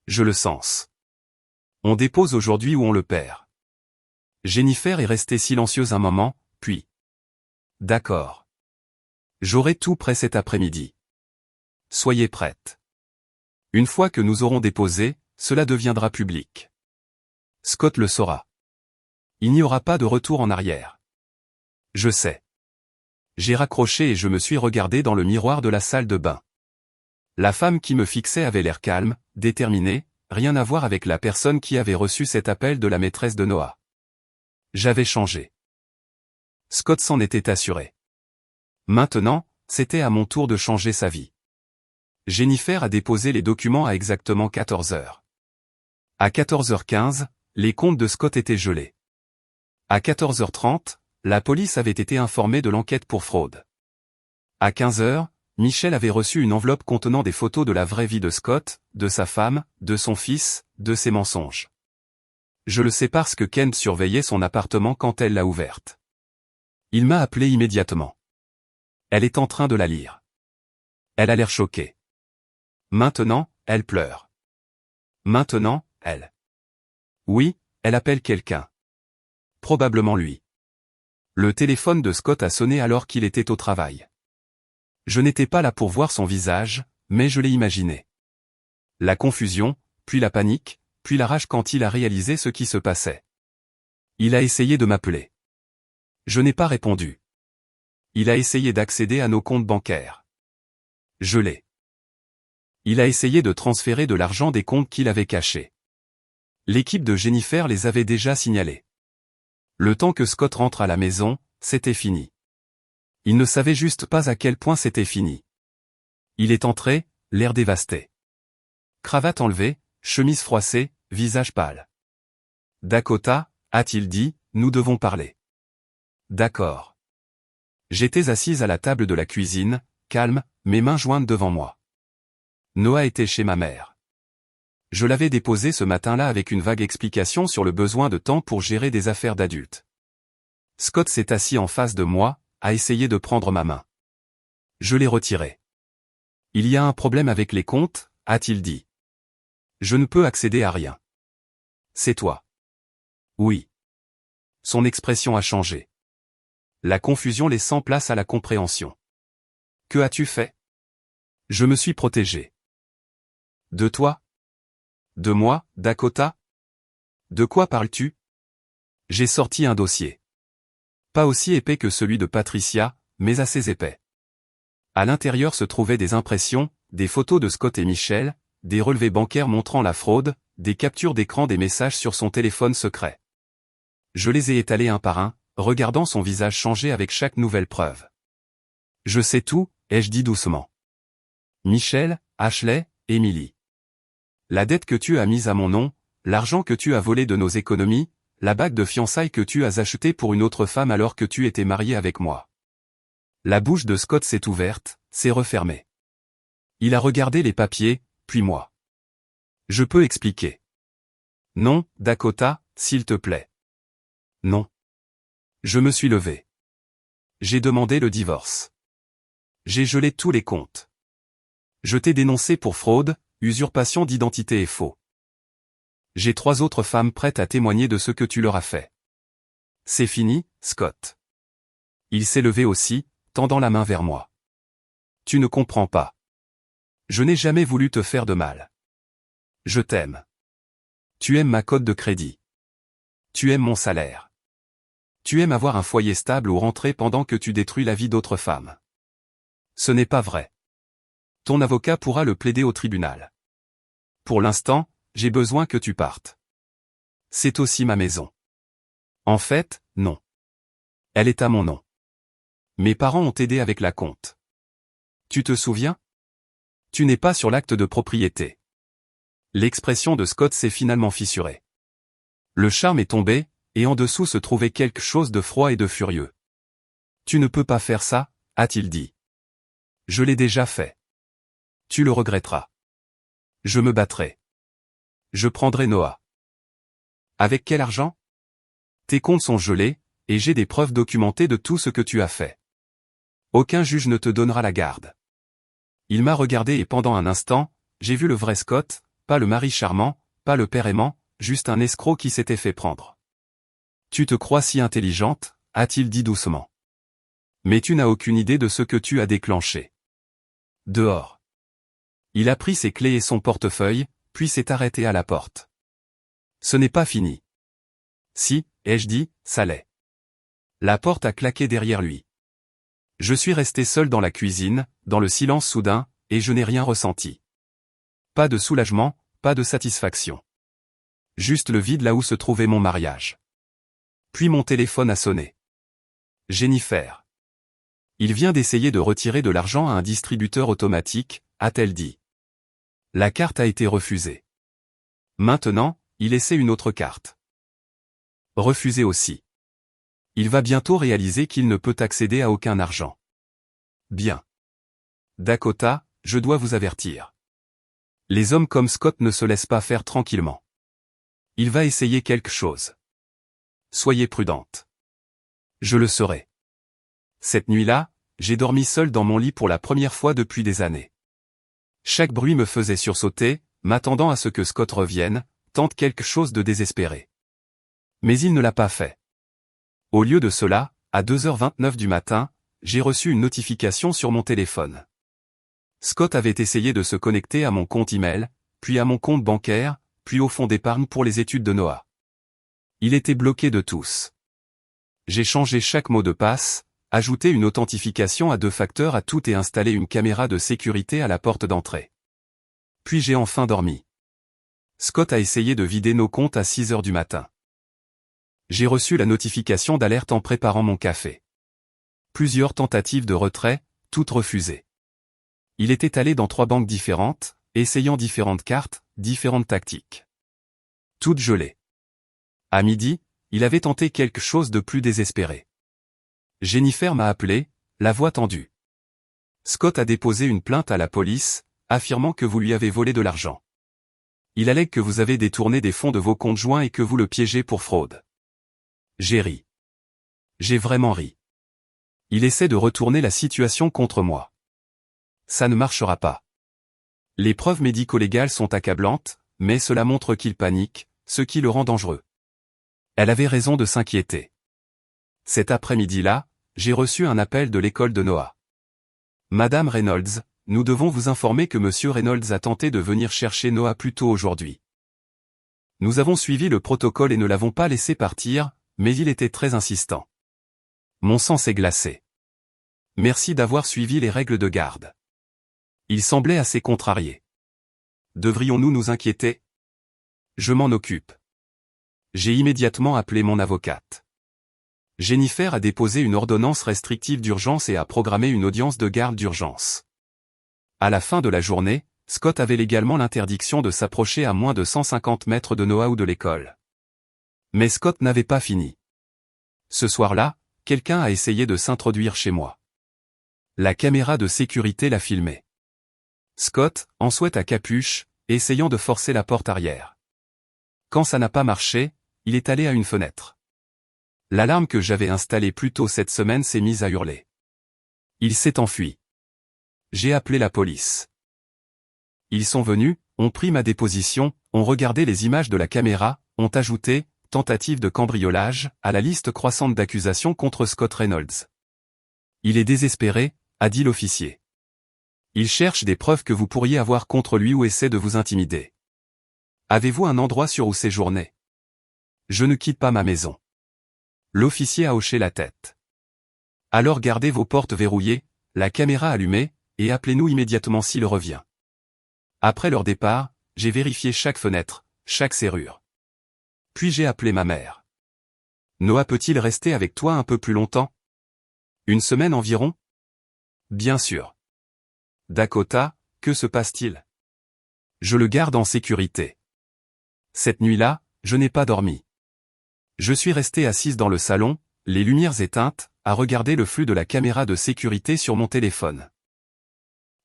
Je le sens. On dépose aujourd'hui ou on le perd. Jennifer est restée silencieuse un moment, puis. D'accord. J'aurai tout prêt cet après-midi. Soyez prête. Une fois que nous aurons déposé, cela deviendra public. Scott le saura. Il n'y aura pas de retour en arrière. Je sais. J'ai raccroché et je me suis regardé dans le miroir de la salle de bain. La femme qui me fixait avait l'air calme, déterminée, rien à voir avec la personne qui avait reçu cet appel de la maîtresse de Noah. J'avais changé. Scott s'en était assuré. Maintenant, c'était à mon tour de changer sa vie. Jennifer a déposé les documents à exactement 14 heures. À 14h15, les comptes de Scott étaient gelés. À 14h30, la police avait été informée de l'enquête pour fraude. À 15h, Michelle avait reçu une enveloppe contenant des photos de la vraie vie de Scott, de sa femme, de son fils, de ses mensonges. Je le sais parce que Kent surveillait son appartement quand elle l'a ouverte. Il m'a appelé immédiatement. Elle est en train de la lire. Elle a l'air choquée. Maintenant, elle pleure. Maintenant, elle. Oui, elle appelle quelqu'un. Probablement lui. Le téléphone de Scott a sonné alors qu'il était au travail. Je n'étais pas là pour voir son visage, mais je l'ai imaginé. La confusion, puis la panique, puis la rage quand il a réalisé ce qui se passait. Il a essayé de m'appeler. Je n'ai pas répondu. Il a essayé d'accéder à nos comptes bancaires. Je l'ai. Il a essayé de transférer de l'argent des comptes qu'il avait cachés. L'équipe de Jennifer les avait déjà signalés. Le temps que Scott rentre à la maison, c'était fini. Il ne savait juste pas à quel point c'était fini. Il est entré, l'air dévasté. Cravate enlevée, chemise froissée, visage pâle. Dakota, a-t-il dit, nous devons parler. D'accord. J'étais assise à la table de la cuisine, calme, mes mains jointes devant moi. Noah était chez ma mère. Je l'avais déposé ce matin-là avec une vague explication sur le besoin de temps pour gérer des affaires d'adultes. Scott s'est assis en face de moi, a essayé de prendre ma main. Je l'ai retiré. Il y a un problème avec les comptes, a-t-il dit. Je ne peux accéder à rien. C'est toi. Oui. Son expression a changé. la confusion laissant place à la compréhension. Que as-tu fait? Je me suis protégé. De toi? De moi, Dakota? De quoi parles-tu? J'ai sorti un dossier. Pas aussi épais que celui de Patricia, mais assez épais. À l'intérieur se trouvaient des impressions, des photos de Scott et Michelle, des relevés bancaires montrant la fraude, des captures d'écran des messages sur son téléphone secret. Je les ai étalés un par un, regardant son visage changer avec chaque nouvelle preuve. Je sais tout, ai-je dit doucement. Michelle, Ashley, Emily. La dette que tu as mise à mon nom, l'argent que tu as volé de nos économies, la bague de fiançailles que tu as achetée pour une autre femme alors que tu étais marié avec moi. La bouche de Scott s'est ouverte, s'est refermée. Il a regardé les papiers, puis moi. Je peux expliquer. Non, Dakota, s'il te plaît. Non. Je me suis levé. J'ai demandé le divorce. J'ai gelé tous les comptes. Je t'ai dénoncé pour fraude, usurpation d'identité et faux. J'ai 3 autres femmes prêtes à témoigner de ce que tu leur as fait. C'est fini, Scott. Il s'est levé aussi, tendant la main vers moi. Tu ne comprends pas. Je n'ai jamais voulu te faire de mal. Je t'aime. Tu aimes ma cote de crédit. Tu aimes mon salaire. Tu aimes avoir un foyer stable où rentrer pendant que tu détruis la vie d'autres femmes. Ce n'est pas vrai. Ton avocat pourra le plaider au tribunal. Pour l'instant, j'ai besoin que tu partes. C'est aussi ma maison. En fait, non. Elle est à mon nom. Mes parents ont aidé avec la compte. Tu te souviens? Tu n'es pas sur l'acte de propriété. L'expression de Scott s'est finalement fissurée. Le charme est tombé, et en dessous se trouvait quelque chose de froid et de furieux. Tu ne peux pas faire ça, a-t-il dit. Je l'ai déjà fait. Tu le regretteras. Je me battrai. Je prendrai Noah. Avec quel argent? Tes comptes sont gelés, et j'ai des preuves documentées de tout ce que tu as fait. Aucun juge ne te donnera la garde. Il m'a regardé et pendant un instant, j'ai vu le vrai Scott, pas le mari charmant, pas le père aimant, juste un escroc qui s'était fait prendre. Tu te crois si intelligente, a-t-il dit doucement. Mais tu n'as aucune idée de ce que tu as déclenché. Dehors. Il a pris ses clés et son portefeuille, puis s'est arrêté à la porte. Ce n'est pas fini. Si, ai-je dit, ça l'est. La porte a claqué derrière lui. Je suis resté seul dans la cuisine, dans le silence soudain, et je n'ai rien ressenti. Pas de soulagement, pas de satisfaction. Juste le vide là où se trouvait mon mariage. Puis mon téléphone a sonné. Jennifer. Il vient d'essayer de retirer de l'argent à un distributeur automatique, a-t-elle dit. La carte a été refusée. Maintenant, il essaie une autre carte. Refusée aussi. Il va bientôt réaliser qu'il ne peut accéder à aucun argent. Bien. Dakota, je dois vous avertir. Les hommes comme Scott ne se laissent pas faire tranquillement. Il va essayer quelque chose. Soyez prudente. Je le serai. Cette nuit-là, j'ai dormi seul dans mon lit pour la première fois depuis des années. Chaque bruit me faisait sursauter, m'attendant à ce que Scott revienne, tente quelque chose de désespéré. Mais il ne l'a pas fait. Au lieu de cela, à 2h29 du matin, j'ai reçu une notification sur mon téléphone. Scott avait essayé de se connecter à mon compte email, puis à mon compte bancaire, puis au fonds d'épargne pour les études de Noah. Il était bloqué de tous. J'ai changé chaque mot de passe, ajouté une authentification à 2 facteurs à tout et installé une caméra de sécurité à la porte d'entrée. Puis j'ai enfin dormi. Scott a essayé de vider nos comptes à 6h du matin. J'ai reçu la notification d'alerte en préparant mon café. Plusieurs tentatives de retrait, toutes refusées. Il était allé dans 3 banques différentes, essayant différentes cartes, différentes tactiques. Toutes gelées. À midi, il avait tenté quelque chose de plus désespéré. Jennifer m'a appelé, la voix tendue. Scott a déposé une plainte à la police, affirmant que vous lui avez volé de l'argent. Il allègue que vous avez détourné des fonds de vos comptes joints et que vous le piégez pour fraude. J'ai ri. J'ai vraiment ri. Il essaie de retourner la situation contre moi. Ça ne marchera pas. Les preuves médico-légales sont accablantes, mais cela montre qu'il panique, ce qui le rend dangereux. Elle avait raison de s'inquiéter. Cet après-midi-là, j'ai reçu un appel de l'école de Noah. Madame Reynolds, nous devons vous informer que Monsieur Reynolds a tenté de venir chercher Noah plus tôt aujourd'hui. Nous avons suivi le protocole et ne l'avons pas laissé partir, mais il était très insistant. Mon sang s'est glacé. Merci d'avoir suivi les règles de garde. Il semblait assez contrarié. Devrions-nous nous inquiéter? Je m'en occupe. J'ai immédiatement appelé mon avocate. Jennifer a déposé une ordonnance restrictive d'urgence et a programmé une audience de garde d'urgence. À la fin de la journée, Scott avait légalement l'interdiction de s'approcher à moins de 150 mètres de Noah ou de l'école. Mais Scott n'avait pas fini. Ce soir-là, quelqu'un a essayé de s'introduire chez moi. La caméra de sécurité l'a filmé. Scott, en sweat à capuche, essayant de forcer la porte arrière. Quand ça n'a pas marché, il est allé à une fenêtre. L'alarme que j'avais installée plus tôt cette semaine s'est mise à hurler. Il s'est enfui. J'ai appelé la police. Ils sont venus, ont pris ma déposition, ont regardé les images de la caméra, ont ajouté « tentative de cambriolage » à la liste croissante d'accusations contre Scott Reynolds. Il est désespéré, a dit l'officier. Il cherche des preuves que vous pourriez avoir contre lui ou essaie de vous intimider. Avez-vous un endroit sûr où séjourner? Je ne quitte pas ma maison. L'officier a hoché la tête. Alors gardez vos portes verrouillées, la caméra allumée, et appelez-nous immédiatement s'il revient. Après leur départ, j'ai vérifié chaque fenêtre, chaque serrure. Puis j'ai appelé ma mère. Noah peut-il rester avec toi un peu plus longtemps? Une semaine environ? Bien sûr. Dakota, que se passe-t-il? Je le garde en sécurité. Cette nuit-là, je n'ai pas dormi. Je suis restée assise dans le salon, les lumières éteintes, à regarder le flux de la caméra de sécurité sur mon téléphone.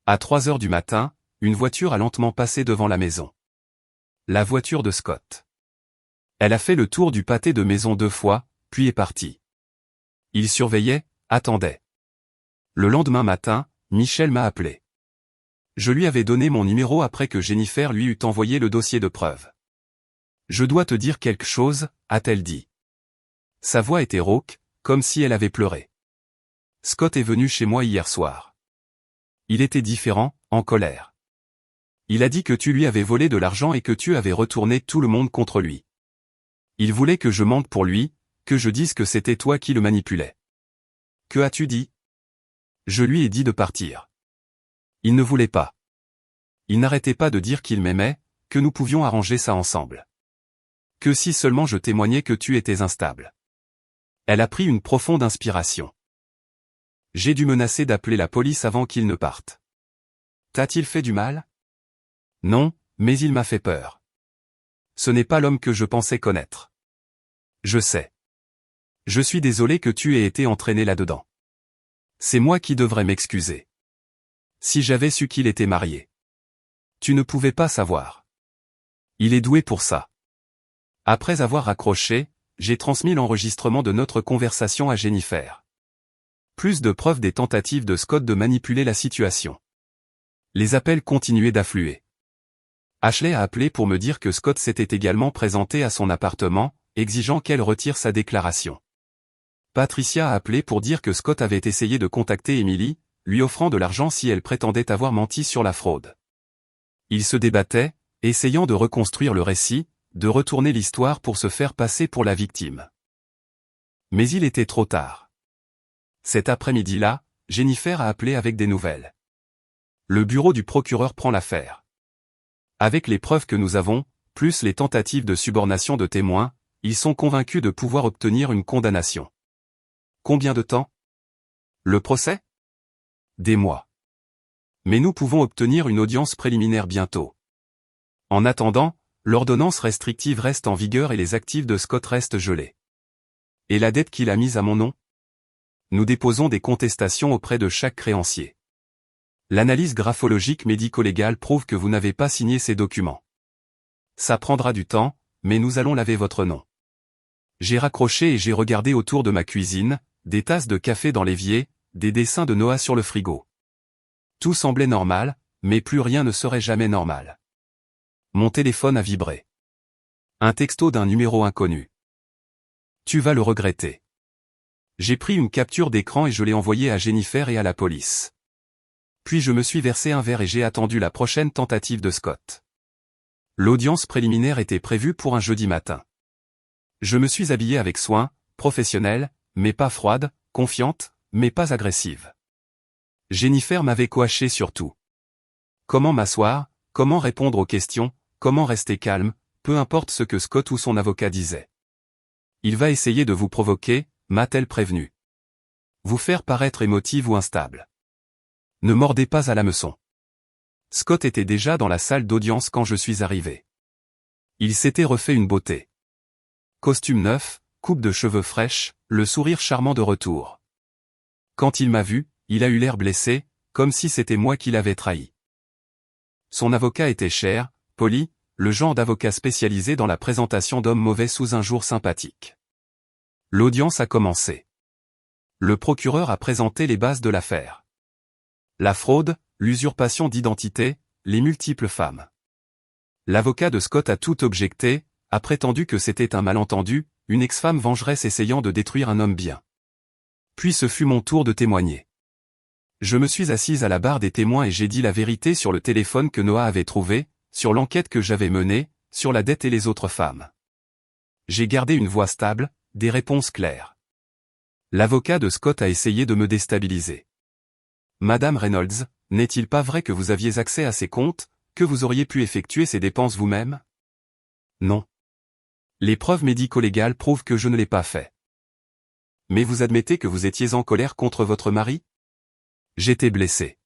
À 3 heures du matin, une voiture a lentement passé devant la maison. La voiture de Scott. Elle a fait le tour du pâté de maison 2 fois, puis est partie. Il surveillait, attendait. Le lendemain matin, Michel m'a appelé. Je lui avais donné mon numéro après que Jennifer lui eut envoyé le dossier de preuve. Je dois te dire quelque chose, a-t-elle dit. Sa voix était rauque, comme si elle avait pleuré. Scott est venu chez moi hier soir. Il était différent, en colère. Il a dit que tu lui avais volé de l'argent et que tu avais retourné tout le monde contre lui. Il voulait que je mente pour lui, que je dise que c'était toi qui le manipulais. Que as-tu dit? Je lui ai dit de partir. Il ne voulait pas. Il n'arrêtait pas de dire qu'il m'aimait, que nous pouvions arranger ça ensemble. Que si seulement je témoignais que tu étais instable. Elle a pris une profonde inspiration. J'ai dû menacer d'appeler la police avant qu'il ne parte. T'a-t-il fait du mal? Non, mais il m'a fait peur. Ce n'est pas l'homme que je pensais connaître. Je sais. Je suis désolé que tu aies été entraîné là-dedans. C'est moi qui devrais m'excuser. Si j'avais su qu'il était marié. Tu ne pouvais pas savoir. Il est doué pour ça. Après avoir raccroché, j'ai transmis l'enregistrement de notre conversation à Jennifer. Plus de preuves des tentatives de Scott de manipuler la situation. Les appels continuaient d'affluer. Ashley a appelé pour me dire que Scott s'était également présenté à son appartement, exigeant qu'elle retire sa déclaration. Patricia a appelé pour dire que Scott avait essayé de contacter Emily, lui offrant de l'argent si elle prétendait avoir menti sur la fraude. Il se débattait, essayant de reconstruire le récit, de retourner l'histoire pour se faire passer pour la victime. Mais il était trop tard. Cet après-midi-là, Jennifer a appelé avec des nouvelles. Le bureau du procureur prend l'affaire. Avec les preuves que nous avons, plus les tentatives de subornation de témoins, ils sont convaincus de pouvoir obtenir une condamnation. Combien de temps? Le procès? Des mois. Mais nous pouvons obtenir une audience préliminaire bientôt. En attendant, l'ordonnance restrictive reste en vigueur et les actifs de Scott restent gelés. Et la dette qu'il a mise à mon nom? Nous déposons des contestations auprès de chaque créancier. L'analyse graphologique médico-légale prouve que vous n'avez pas signé ces documents. Ça prendra du temps, mais nous allons laver votre nom. J'ai raccroché et j'ai regardé autour de ma cuisine, des tasses de café dans l'évier, des dessins de Noah sur le frigo. Tout semblait normal, mais plus rien ne serait jamais normal. Mon téléphone a vibré. Un texto d'un numéro inconnu. Tu vas le regretter. J'ai pris une capture d'écran et je l'ai envoyée à Jennifer et à la police. Puis je me suis versé un verre et j'ai attendu la prochaine tentative de Scott. L'audience préliminaire était prévue pour un jeudi matin. Je me suis habillé avec soin, professionnelle, mais pas froide, confiante, mais pas agressive. Jennifer m'avait coaché sur tout. Comment m'asseoir, comment répondre aux questions, comment rester calme, peu importe ce que Scott ou son avocat disait. Il va essayer de vous provoquer, m'a-t-elle prévenu. Vous faire paraître émotive ou instable. Ne mordez pas à l'hameçon. Scott était déjà dans la salle d'audience quand je suis arrivé. Il s'était refait une beauté. Costume neuf, coupe de cheveux fraîche, le sourire charmant de retour. Quand il m'a vu, il a eu l'air blessé, comme si c'était moi qui l'avais trahi. Son avocat était cher, poli, le genre d'avocat spécialisé dans la présentation d'hommes mauvais sous un jour sympathique. L'audience a commencé. Le procureur a présenté les bases de l'affaire. La fraude, l'usurpation d'identité, les multiples femmes. L'avocat de Scott a tout objecté, a prétendu que c'était un malentendu, une ex-femme vengeresse essayant de détruire un homme bien. Puis ce fut mon tour de témoigner. Je me suis assise à la barre des témoins et j'ai dit la vérité sur le téléphone que Noah avait trouvé, sur l'enquête que j'avais menée, sur la dette et les autres femmes. J'ai gardé une voix stable, des réponses claires. L'avocat de Scott a essayé de me déstabiliser. Madame Reynolds, n'est-il pas vrai que vous aviez accès à ces comptes, que vous auriez pu effectuer ces dépenses vous-même? Non. Les preuves médico-légales prouvent que je ne l'ai pas fait. Mais vous admettez que vous étiez en colère contre votre mari? J'étais blessé.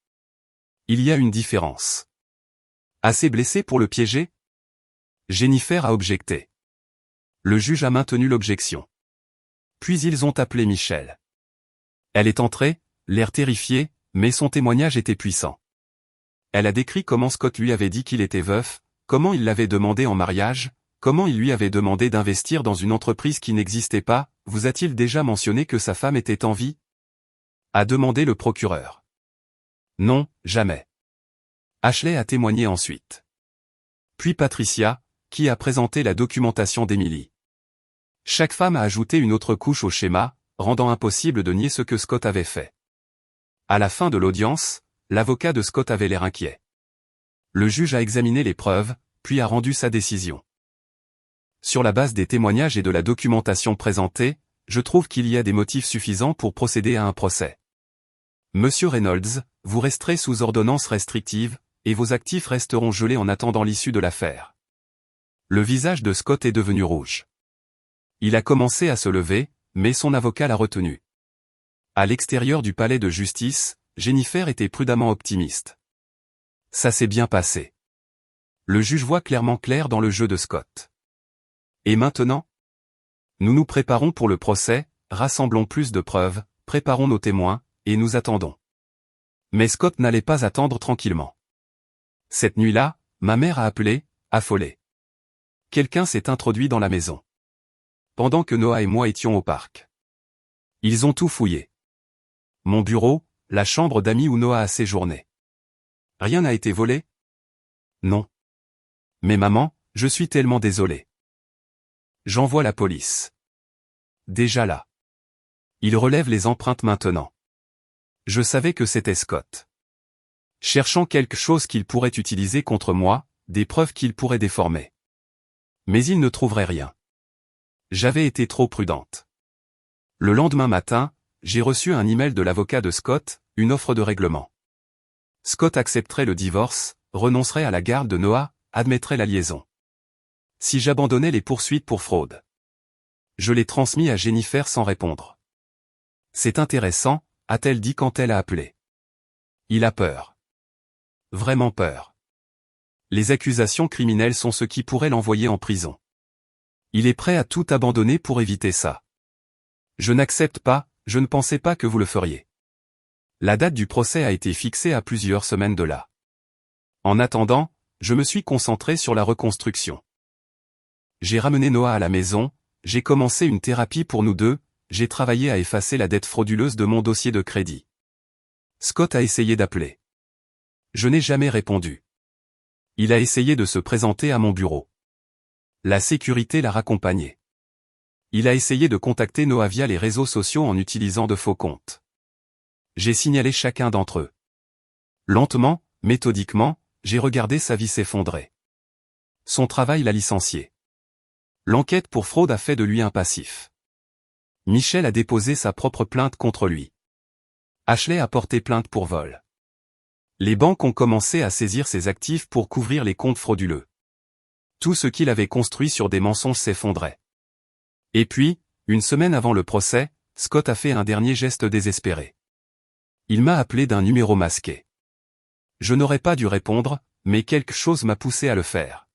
Il y a une différence. Assez blessé pour le piéger? Jennifer a objecté. Le juge a maintenu l'objection. Puis ils ont appelé Michelle. Elle est entrée, l'air terrifié, mais son témoignage était puissant. Elle a décrit comment Scott lui avait dit qu'il était veuf, comment il l'avait demandé en mariage, comment il lui avait demandé d'investir dans une entreprise qui n'existait pas. Vous a-t-il déjà mentionné que sa femme était en vie? A demandé le procureur. Non, jamais. Ashley a témoigné ensuite. Puis Patricia, qui a présenté la documentation d'Emily. Chaque femme a ajouté une autre couche au schéma, rendant impossible de nier ce que Scott avait fait. À la fin de l'audience, l'avocat de Scott avait l'air inquiet. Le juge a examiné les preuves, puis a rendu sa décision. Sur la base des témoignages et de la documentation présentée, je trouve qu'il y a des motifs suffisants pour procéder à un procès. Monsieur Reynolds, vous resterez sous ordonnance restrictive, et vos actifs resteront gelés en attendant l'issue de l'affaire. Le visage de Scott est devenu rouge. Il a commencé à se lever, mais son avocat l'a retenu. À l'extérieur du palais de justice, Jennifer était prudemment optimiste. Ça s'est bien passé. Le juge voit clairement clair dans le jeu de Scott. Et maintenant? Nous nous préparons pour le procès, rassemblons plus de preuves, préparons nos témoins, et nous attendons. Mais Scott n'allait pas attendre tranquillement. Cette nuit-là, ma mère a appelé, affolée. Quelqu'un s'est introduit dans la maison. Pendant que Noah et moi étions au parc. Ils ont tout fouillé. Mon bureau, la chambre d'amis où Noah a séjourné. Rien n'a été volé? Non. Mais maman, je suis tellement désolé. J'envoie la police. Déjà là. Il relève les empreintes maintenant. Je savais que c'était Scott. Cherchant quelque chose qu'il pourrait utiliser contre moi, des preuves qu'il pourrait déformer. Mais il ne trouverait rien. J'avais été trop prudente. Le lendemain matin, j'ai reçu un email de l'avocat de Scott, une offre de règlement. Scott accepterait le divorce, renoncerait à la garde de Noah, admettrait la liaison. Si j'abandonnais les poursuites pour fraude. Je l'ai transmis à Jennifer sans répondre. C'est intéressant, a-t-elle dit quand elle a appelé. Il a peur. Vraiment peur. Les accusations criminelles sont ce qui pourrait l'envoyer en prison. Il est prêt à tout abandonner pour éviter ça. Je n'accepte pas, je ne pensais pas que vous le feriez. La date du procès a été fixée à plusieurs semaines de là. En attendant, je me suis concentré sur la reconstruction. J'ai ramené Noah à la maison, j'ai commencé une thérapie pour nous deux, j'ai travaillé à effacer la dette frauduleuse de mon dossier de crédit. Scott a essayé d'appeler. Je n'ai jamais répondu. Il a essayé de se présenter à mon bureau. La sécurité l'a raccompagné. Il a essayé de contacter Noah via les réseaux sociaux en utilisant de faux comptes. J'ai signalé chacun d'entre eux. Lentement, méthodiquement, j'ai regardé sa vie s'effondrer. Son travail l'a licencié. L'enquête pour fraude a fait de lui un passif. Michel a déposé sa propre plainte contre lui. Ashley a porté plainte pour vol. Les banques ont commencé à saisir ses actifs pour couvrir les comptes frauduleux. Tout ce qu'il avait construit sur des mensonges s'effondrait. Et puis, une semaine avant le procès, Scott a fait un dernier geste désespéré. Il m'a appelé d'un numéro masqué. Je n'aurais pas dû répondre, mais quelque chose m'a poussé à le faire.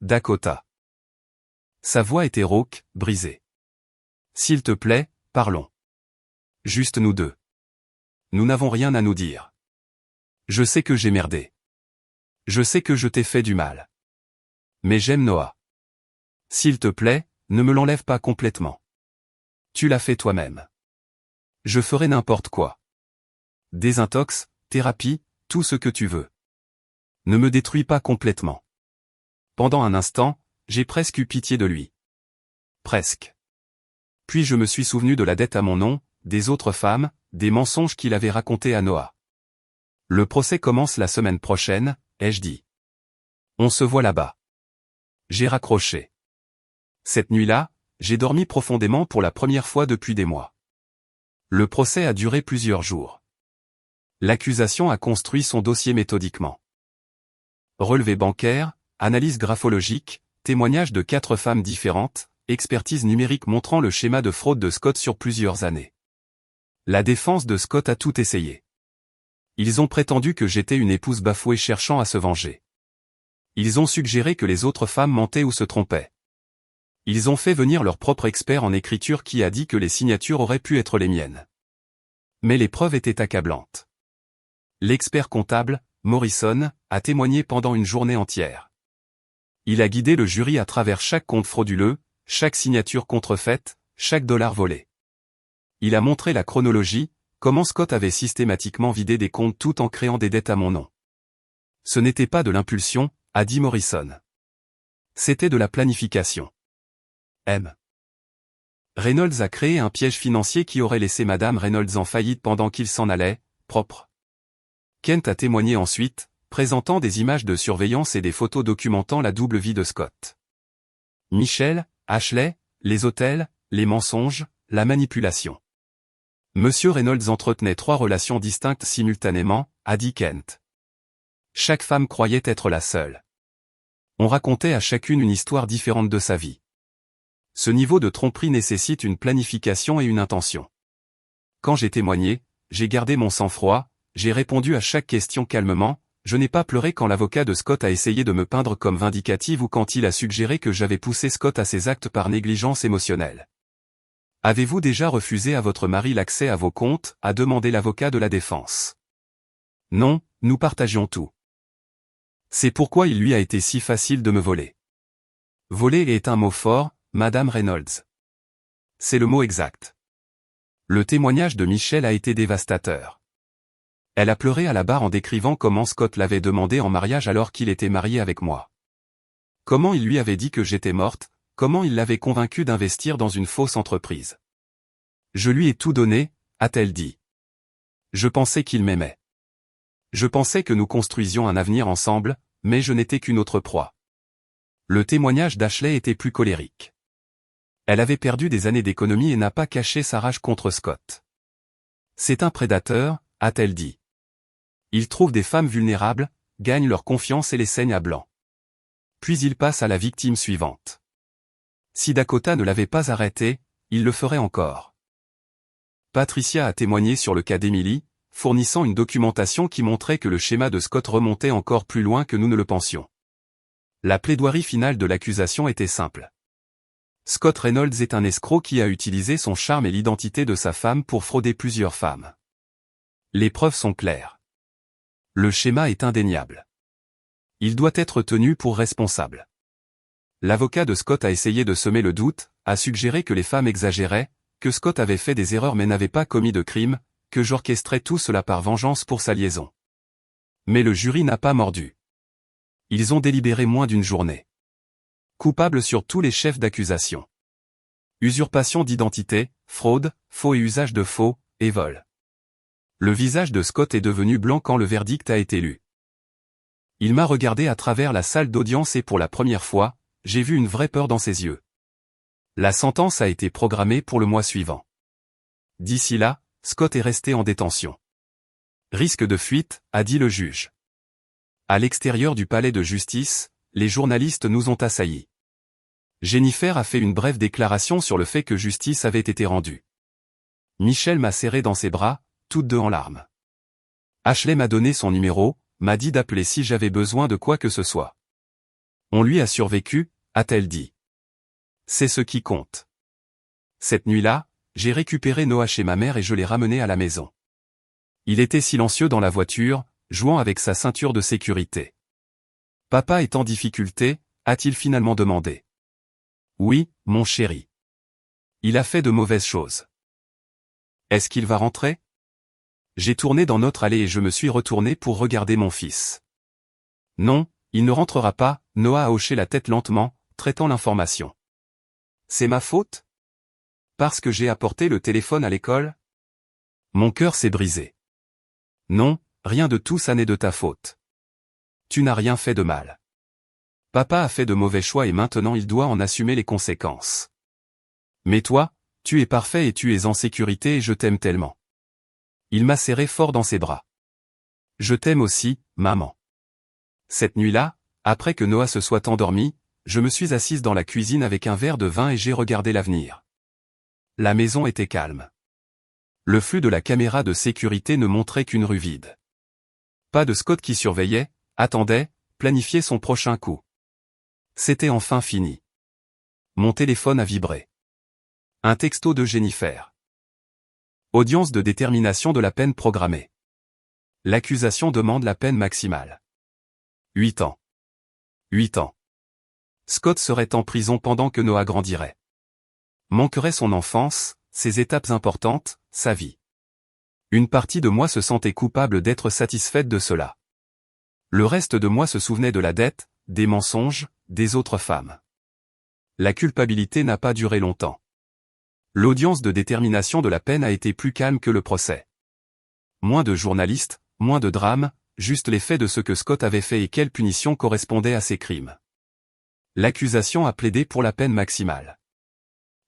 Dakota. Sa voix était rauque, brisée. S'il te plaît, parlons. Juste nous deux. Nous n'avons rien à nous dire. Je sais que j'ai merdé. Je sais que je t'ai fait du mal. Mais j'aime Noah. S'il te plaît, ne me l'enlève pas complètement. Tu l'as fait toi-même. Je ferai n'importe quoi. Désintox, thérapie, tout ce que tu veux. Ne me détruis pas complètement. Pendant un instant, j'ai presque eu pitié de lui. Presque. Puis je me suis souvenu de la dette à mon nom, des autres femmes, des mensonges qu'il avait racontés à Noah. Le procès commence la semaine prochaine, ai-je dit. On se voit là-bas. J'ai raccroché. Cette nuit-là, j'ai dormi profondément pour la première fois depuis des mois. Le procès a duré plusieurs jours. L'accusation a construit son dossier méthodiquement. Relevé bancaire, analyse graphologique, témoignages de 4 femmes différentes, expertise numérique montrant le schéma de fraude de Scott sur plusieurs années. La défense de Scott a tout essayé. Ils ont prétendu que j'étais une épouse bafouée cherchant à se venger. Ils ont suggéré que les autres femmes mentaient ou se trompaient. Ils ont fait venir leur propre expert en écriture qui a dit que les signatures auraient pu être les miennes. Mais les preuves étaient accablantes. L'expert comptable, Morrison, a témoigné pendant une journée entière. Il a guidé le jury à travers chaque compte frauduleux, chaque signature contrefaite, chaque dollar volé. Il a montré la chronologie, comment Scott avait systématiquement vidé des comptes tout en créant des dettes à mon nom. Ce n'était pas de l'impulsion, a dit Morrison. C'était de la planification. M. Reynolds a créé un piège financier qui aurait laissé Madame Reynolds en faillite pendant qu'il s'en allait, propre. Kent a témoigné ensuite, présentant des images de surveillance et des photos documentant la double vie de Scott. Michel, Ashley, les hôtels, les mensonges, la manipulation. Monsieur Reynolds entretenait 3 relations distinctes simultanément, a dit Kent. Chaque femme croyait être la seule. On racontait à chacune une histoire différente de sa vie. Ce niveau de tromperie nécessite une planification et une intention. Quand j'ai témoigné, j'ai gardé mon sang-froid, j'ai répondu à chaque question calmement, je n'ai pas pleuré quand l'avocat de Scott a essayé de me peindre comme vindicative ou quand il a suggéré que j'avais poussé Scott à ses actes par négligence émotionnelle. Avez-vous déjà refusé à votre mari l'accès à vos comptes, a demandé l'avocat de la défense. Non, nous partagions tout. C'est pourquoi il lui a été si facile de me voler. Voler est un mot fort, Madame Reynolds. C'est le mot exact. Le témoignage de Michel a été dévastateur. Elle a pleuré à la barre en décrivant comment Scott l'avait demandé en mariage alors qu'il était marié avec moi. Comment il lui avait dit que j'étais morte, comment il l'avait convaincu d'investir dans une fausse entreprise. Je lui ai tout donné, a-t-elle dit. Je pensais qu'il m'aimait. Je pensais que nous construisions un avenir ensemble, mais je n'étais qu'une autre proie. Le témoignage d'Ashley était plus colérique. Elle avait perdu des années d'économie et n'a pas caché sa rage contre Scott. C'est un prédateur, a-t-elle dit. Il trouve des femmes vulnérables, gagne leur confiance et les saigne à blanc. Puis il passe à la victime suivante. Si Dakota ne l'avait pas arrêté, il le ferait encore. Patricia a témoigné sur le cas d'Emily, fournissant une documentation qui montrait que le schéma de Scott remontait encore plus loin que nous ne le pensions. La plaidoirie finale de l'accusation était simple. Scott Reynolds est un escroc qui a utilisé son charme et l'identité de sa femme pour frauder plusieurs femmes. Les preuves sont claires. Le schéma est indéniable. Il doit être tenu pour responsable. L'avocat de Scott a essayé de semer le doute, a suggéré que les femmes exagéraient, que Scott avait fait des erreurs mais n'avait pas commis de crime, que j'orchestrais tout cela par vengeance pour sa liaison. Mais le jury n'a pas mordu. Ils ont délibéré moins d'une journée. Coupable sur tous les chefs d'accusation. Usurpation d'identité, fraude, faux et usage de faux, et vol. Le visage de Scott est devenu blanc quand le verdict a été lu. Il m'a regardé à travers la salle d'audience et pour la première fois, j'ai vu une vraie peur dans ses yeux. La sentence a été programmée pour le mois suivant. D'ici là, Scott est resté en détention. Risque de fuite, a dit le juge. À l'extérieur du palais de justice, les journalistes nous ont assaillis. Jennifer a fait une brève déclaration sur le fait que justice avait été rendue. Michelle m'a serré dans ses bras, toutes deux en larmes. Ashley m'a donné son numéro, m'a dit d'appeler si j'avais besoin de quoi que ce soit. On lui a survécu, a-t-elle dit. C'est ce qui compte. Cette nuit-là, j'ai récupéré Noah chez ma mère et je l'ai ramené à la maison. Il était silencieux dans la voiture, jouant avec sa ceinture de sécurité. Papa est en difficulté, a-t-il finalement demandé. Oui, mon chéri. Il a fait de mauvaises choses. Est-ce qu'il va rentrer? J'ai tourné dans notre allée et je me suis retourné pour regarder mon fils. Non, il ne rentrera pas, Noah a hoché la tête lentement, traitant l'information. C'est ma faute? Parce que j'ai apporté le téléphone à l'école? Mon cœur s'est brisé. Non, rien de tout ça n'est de ta faute. Tu n'as rien fait de mal. Papa a fait de mauvais choix et maintenant il doit en assumer les conséquences. Mais toi, tu es parfait et tu es en sécurité et je t'aime tellement. Il m'a serré fort dans ses bras. Je t'aime aussi, maman. Cette nuit-là, après que Noah se soit endormi, je me suis assise dans la cuisine avec un verre de vin et j'ai regardé l'avenir. La maison était calme. Le flux de la caméra de sécurité ne montrait qu'une rue vide. Pas de Scott qui surveillait, attendait, planifiait son prochain coup. C'était enfin fini. Mon téléphone a vibré. Un texto de Jennifer. Audience de détermination de la peine programmée. L'accusation demande la peine maximale. 8 ans. 8 ans. Scott serait en prison pendant que Noah grandirait. Manquerait son enfance, ses étapes importantes, sa vie. Une partie de moi se sentait coupable d'être satisfaite de cela. Le reste de moi se souvenait de la dette, des mensonges, des autres femmes. La culpabilité n'a pas duré longtemps. L'audience de détermination de la peine a été plus calme que le procès. Moins de journalistes, moins de drames, juste les faits de ce que Scott avait fait et quelle punition correspondait à ses crimes. L'accusation a plaidé pour la peine maximale.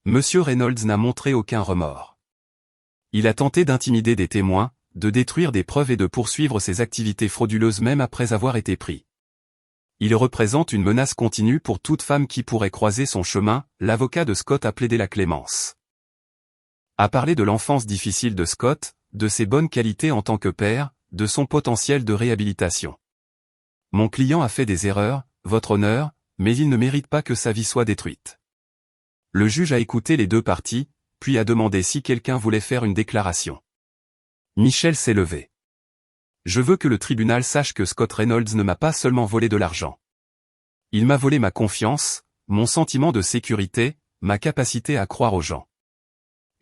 Monsieur Reynolds n'a montré aucun remords. Il a tenté d'intimider des témoins, de détruire des preuves et de poursuivre ses activités frauduleuses même après avoir été pris. Il représente une menace continue pour toute femme qui pourrait croiser son chemin, l'avocat de Scott a plaidé la clémence. A parlé de l'enfance difficile de Scott, de ses bonnes qualités en tant que père, de son potentiel de réhabilitation. Mon client a fait des erreurs, votre honneur, mais il ne mérite pas que sa vie soit détruite. Le juge a écouté les deux parties, puis a demandé si quelqu'un voulait faire une déclaration. Michel s'est levé. Je veux que le tribunal sache que Scott Reynolds ne m'a pas seulement volé de l'argent. Il m'a volé ma confiance, mon sentiment de sécurité, ma capacité à croire aux gens.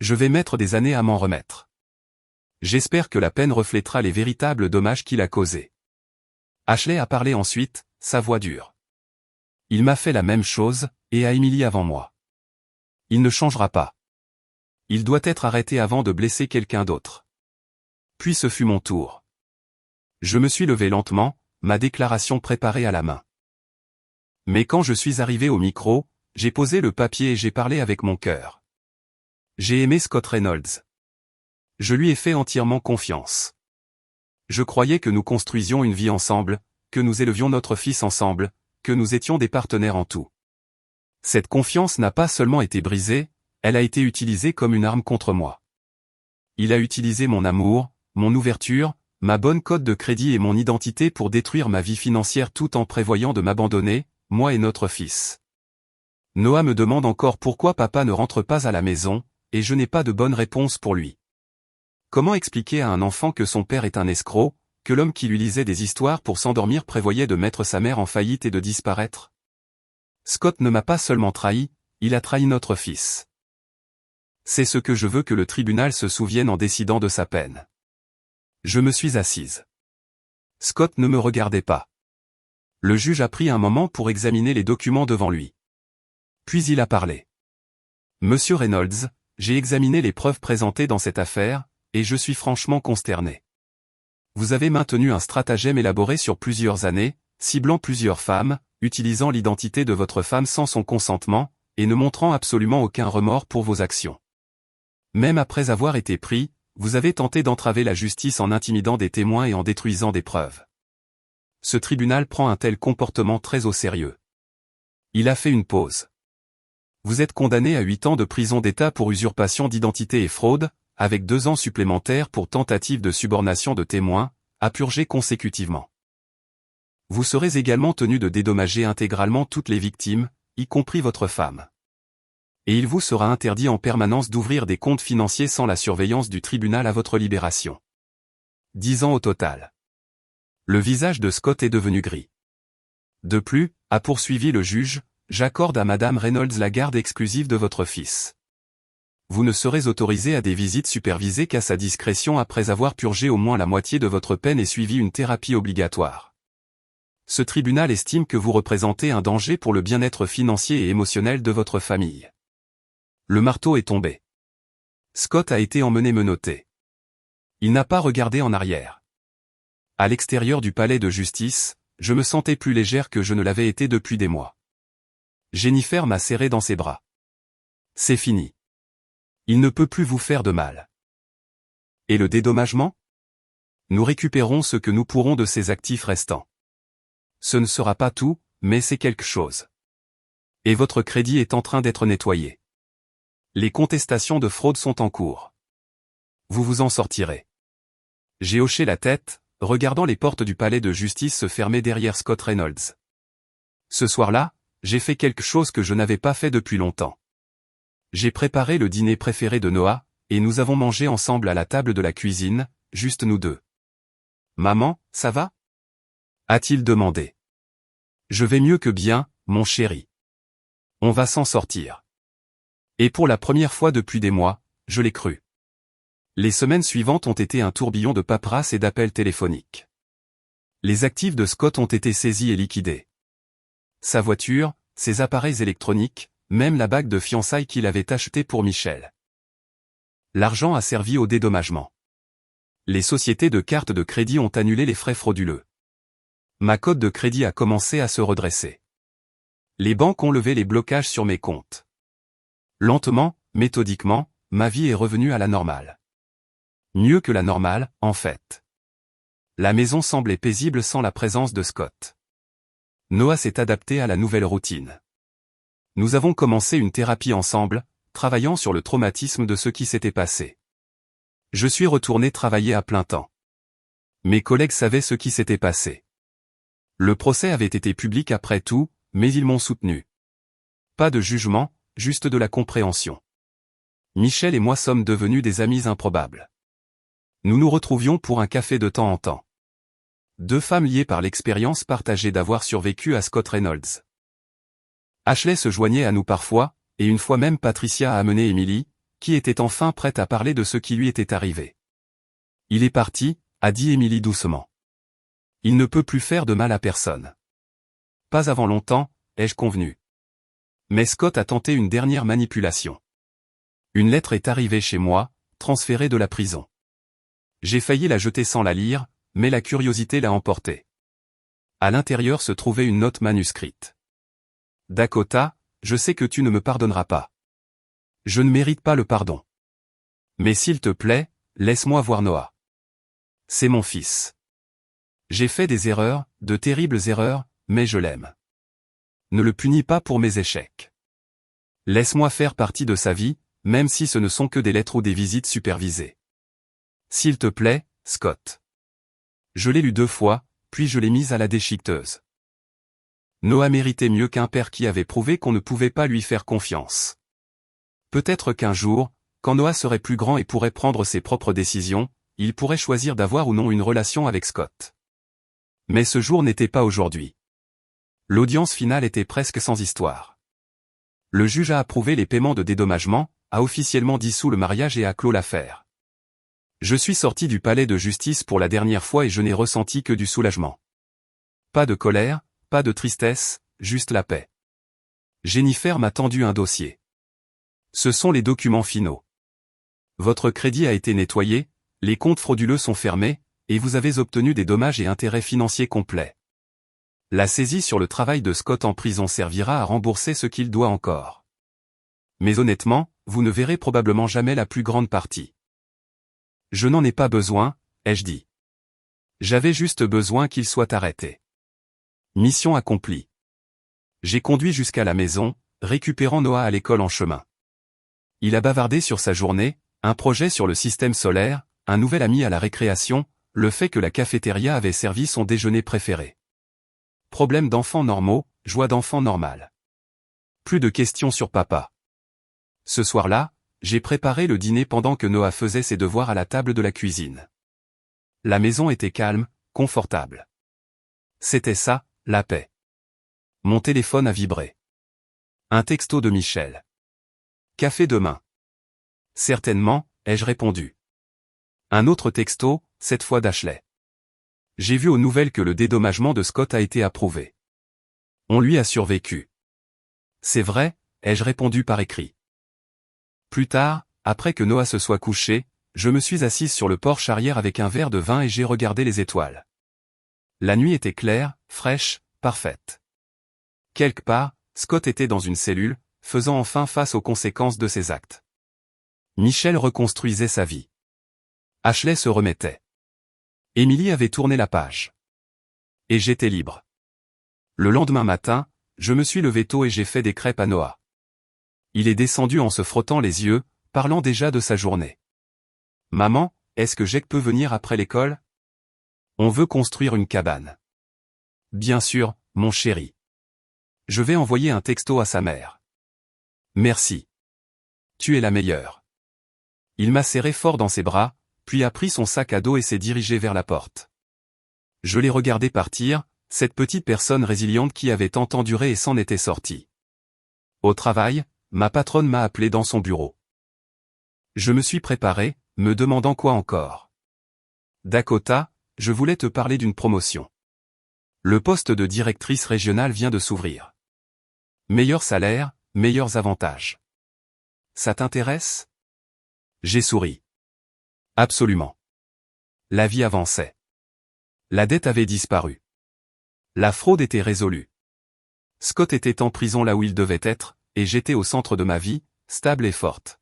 Je vais mettre des années à m'en remettre. J'espère que la peine reflètera les véritables dommages qu'il a causés. Ashley a parlé ensuite, sa voix dure. Il m'a fait la même chose, et à Emily avant moi. Il ne changera pas. Il doit être arrêté avant de blesser quelqu'un d'autre. Puis ce fut mon tour. Je me suis levé lentement, ma déclaration préparée à la main. Mais quand je suis arrivé au micro, j'ai posé le papier et j'ai parlé avec mon cœur. J'ai aimé Scott Reynolds. Je lui ai fait entièrement confiance. Je croyais que nous construisions une vie ensemble, que nous élevions notre fils ensemble, que nous étions des partenaires en tout. Cette confiance n'a pas seulement été brisée, elle a été utilisée comme une arme contre moi. Il a utilisé mon amour, mon ouverture, ma bonne cote de crédit et mon identité pour détruire ma vie financière tout en prévoyant de m'abandonner, moi et notre fils. Noah me demande encore pourquoi papa ne rentre pas à la maison, et je n'ai pas de bonne réponse pour lui. Comment expliquer à un enfant que son père est un escroc, que l'homme qui lui lisait des histoires pour s'endormir prévoyait de mettre sa mère en faillite et de disparaître? Scott ne m'a pas seulement trahi, il a trahi notre fils. C'est ce que je veux que le tribunal se souvienne en décidant de sa peine. Je me suis assise. Scott ne me regardait pas. Le juge a pris un moment pour examiner les documents devant lui. Puis il a parlé. Monsieur Reynolds, j'ai examiné les preuves présentées dans cette affaire, et je suis franchement consterné. Vous avez maintenu un stratagème élaboré sur plusieurs années, ciblant plusieurs femmes, utilisant l'identité de votre femme sans son consentement, et ne montrant absolument aucun remords pour vos actions. Même après avoir été pris, vous avez tenté d'entraver la justice en intimidant des témoins et en détruisant des preuves. Ce tribunal prend un tel comportement très au sérieux. Il a fait une pause. Vous êtes condamné à 8 ans de prison d'État pour usurpation d'identité et fraude, avec 2 ans supplémentaires pour tentative de subornation de témoins, à purger consécutivement. Vous serez également tenu de dédommager intégralement toutes les victimes, y compris votre femme. Et il vous sera interdit en permanence d'ouvrir des comptes financiers sans la surveillance du tribunal à votre libération. 10 ans au total. Le visage de Scott est devenu gris. De plus, a poursuivi le juge, j'accorde à Madame Reynolds la garde exclusive de votre fils. Vous ne serez autorisé à des visites supervisées qu'à sa discrétion après avoir purgé au moins la moitié de votre peine et suivi une thérapie obligatoire. Ce tribunal estime que vous représentez un danger pour le bien-être financier et émotionnel de votre famille. Le marteau est tombé. Scott a été emmené menotté. Il n'a pas regardé en arrière. À l'extérieur du palais de justice, je me sentais plus légère que je ne l'avais été depuis des mois. Jennifer m'a serré dans ses bras. C'est fini. Il ne peut plus vous faire de mal. Et le dédommagement? Nous récupérons ce que nous pourrons de ces actifs restants. Ce ne sera pas tout, mais c'est quelque chose. Et votre crédit est en train d'être nettoyé. Les contestations de fraude sont en cours. Vous vous en sortirez. J'ai hoché la tête, regardant les portes du palais de justice se fermer derrière Scott Reynolds. Ce soir-là, j'ai fait quelque chose que je n'avais pas fait depuis longtemps. J'ai préparé le dîner préféré de Noah, et nous avons mangé ensemble à la table de la cuisine, juste nous deux. Maman, ça va? A-t-il demandé. Je vais mieux que bien, mon chéri. On va s'en sortir. Et pour la première fois depuis des mois, je l'ai cru. Les semaines suivantes ont été un tourbillon de paperasse et d'appels téléphoniques. Les actifs de Scott ont été saisis et liquidés. Sa voiture, ses appareils électroniques, même la bague de fiançailles qu'il avait achetée pour Michel. L'argent a servi au dédommagement. Les sociétés de cartes de crédit ont annulé les frais frauduleux. Ma cote de crédit a commencé à se redresser. Les banques ont levé les blocages sur mes comptes. Lentement, méthodiquement, ma vie est revenue à la normale. Mieux que la normale, en fait. La maison semblait paisible sans la présence de Scott. Noah s'est adapté à la nouvelle routine. Nous avons commencé une thérapie ensemble, travaillant sur le traumatisme de ce qui s'était passé. Je suis retourné travailler à plein temps. Mes collègues savaient ce qui s'était passé. Le procès avait été public après tout, mais ils m'ont soutenu. Pas de jugement, juste de la compréhension. Michel et moi sommes devenus des amis improbables. Nous nous retrouvions pour un café de temps en temps. 2 femmes liées par l'expérience partagée d'avoir survécu à Scott Reynolds. Ashley se joignait à nous parfois, et une fois même Patricia a amené Emily, qui était enfin prête à parler de ce qui lui était arrivé. Il est parti, a dit Emily doucement. Il ne peut plus faire de mal à personne. Pas avant longtemps, ai-je convenu. Mais Scott a tenté une dernière manipulation. Une lettre est arrivée chez moi, transférée de la prison. J'ai failli la jeter sans la lire, mais la curiosité l'a emportée. À l'intérieur se trouvait une note manuscrite. Dakota, je sais que tu ne me pardonneras pas. Je ne mérite pas le pardon. Mais s'il te plaît, laisse-moi voir Noah. C'est mon fils. J'ai fait des erreurs, de terribles erreurs, mais je l'aime. Ne le punis pas pour mes échecs. Laisse-moi faire partie de sa vie, même si ce ne sont que des lettres ou des visites supervisées. S'il te plaît, Scott. Je l'ai lu 2 fois, puis je l'ai mise à la déchiqueteuse. Noah méritait mieux qu'un père qui avait prouvé qu'on ne pouvait pas lui faire confiance. Peut-être qu'un jour, quand Noah serait plus grand et pourrait prendre ses propres décisions, il pourrait choisir d'avoir ou non une relation avec Scott. Mais ce jour n'était pas aujourd'hui. L'audience finale était presque sans histoire. Le juge a approuvé les paiements de dédommagement, a officiellement dissous le mariage et a clos l'affaire. Je suis sorti du palais de justice pour la dernière fois et je n'ai ressenti que du soulagement. Pas de colère, pas de tristesse, juste la paix. Jennifer m'a tendu un dossier. Ce sont les documents finaux. Votre crédit a été nettoyé, les comptes frauduleux sont fermés, et vous avez obtenu des dommages et intérêts financiers complets. La saisie sur le travail de Scott en prison servira à rembourser ce qu'il doit encore. Mais honnêtement, vous ne verrez probablement jamais la plus grande partie. Je n'en ai pas besoin, ai-je dit. J'avais juste besoin qu'il soit arrêté. Mission accomplie. J'ai conduit jusqu'à la maison, récupérant Noah à l'école en chemin. Il a bavardé sur sa journée, un projet sur le système solaire, un nouvel ami à la récréation, le fait que la cafétéria avait servi son déjeuner préféré. Problème d'enfants normaux, joie d'enfant normale. Plus de questions sur papa. Ce soir-là, j'ai préparé le dîner pendant que Noah faisait ses devoirs à la table de la cuisine. La maison était calme, confortable. C'était ça, la paix. Mon téléphone a vibré. Un texto de Michel. Café demain. Certainement, ai-je répondu. Un autre texto, cette fois d'Ashley. J'ai vu aux nouvelles que le dédommagement de Scott a été approuvé. On lui a survécu. C'est vrai, ai-je répondu par écrit. Plus tard, après que Noah se soit couché, je me suis assise sur le porche arrière avec un verre de vin et j'ai regardé les étoiles. La nuit était claire, fraîche, parfaite. Quelque part, Scott était dans une cellule, faisant enfin face aux conséquences de ses actes. Michel reconstruisait sa vie. Ashley se remettait. Emily avait tourné la page. Et j'étais libre. Le lendemain matin, je me suis levé tôt et j'ai fait des crêpes à Noah. Il est descendu en se frottant les yeux, parlant déjà de sa journée. « Maman, est-ce que Jake peut venir après l'école ? On veut construire une cabane. » « Bien sûr, mon chéri. Je vais envoyer un texto à sa mère. »« Merci. Tu es la meilleure. » Il m'a serré fort dans ses bras, puis a pris son sac à dos et s'est dirigé vers la porte. Je l'ai regardé partir, cette petite personne résiliente qui avait tant enduré et s'en était sortie. Au travail, ma patronne m'a appelé dans son bureau. Je me suis préparé, me demandant quoi encore. Dakota, je voulais te parler d'une promotion. Le poste de directrice régionale vient de s'ouvrir. Meilleur salaire, meilleurs avantages. Ça t'intéresse ? J'ai souri. Absolument. La vie avançait. La dette avait disparu. La fraude était résolue. Scott était en prison là où il devait être, et j'étais au centre de ma vie, stable et forte.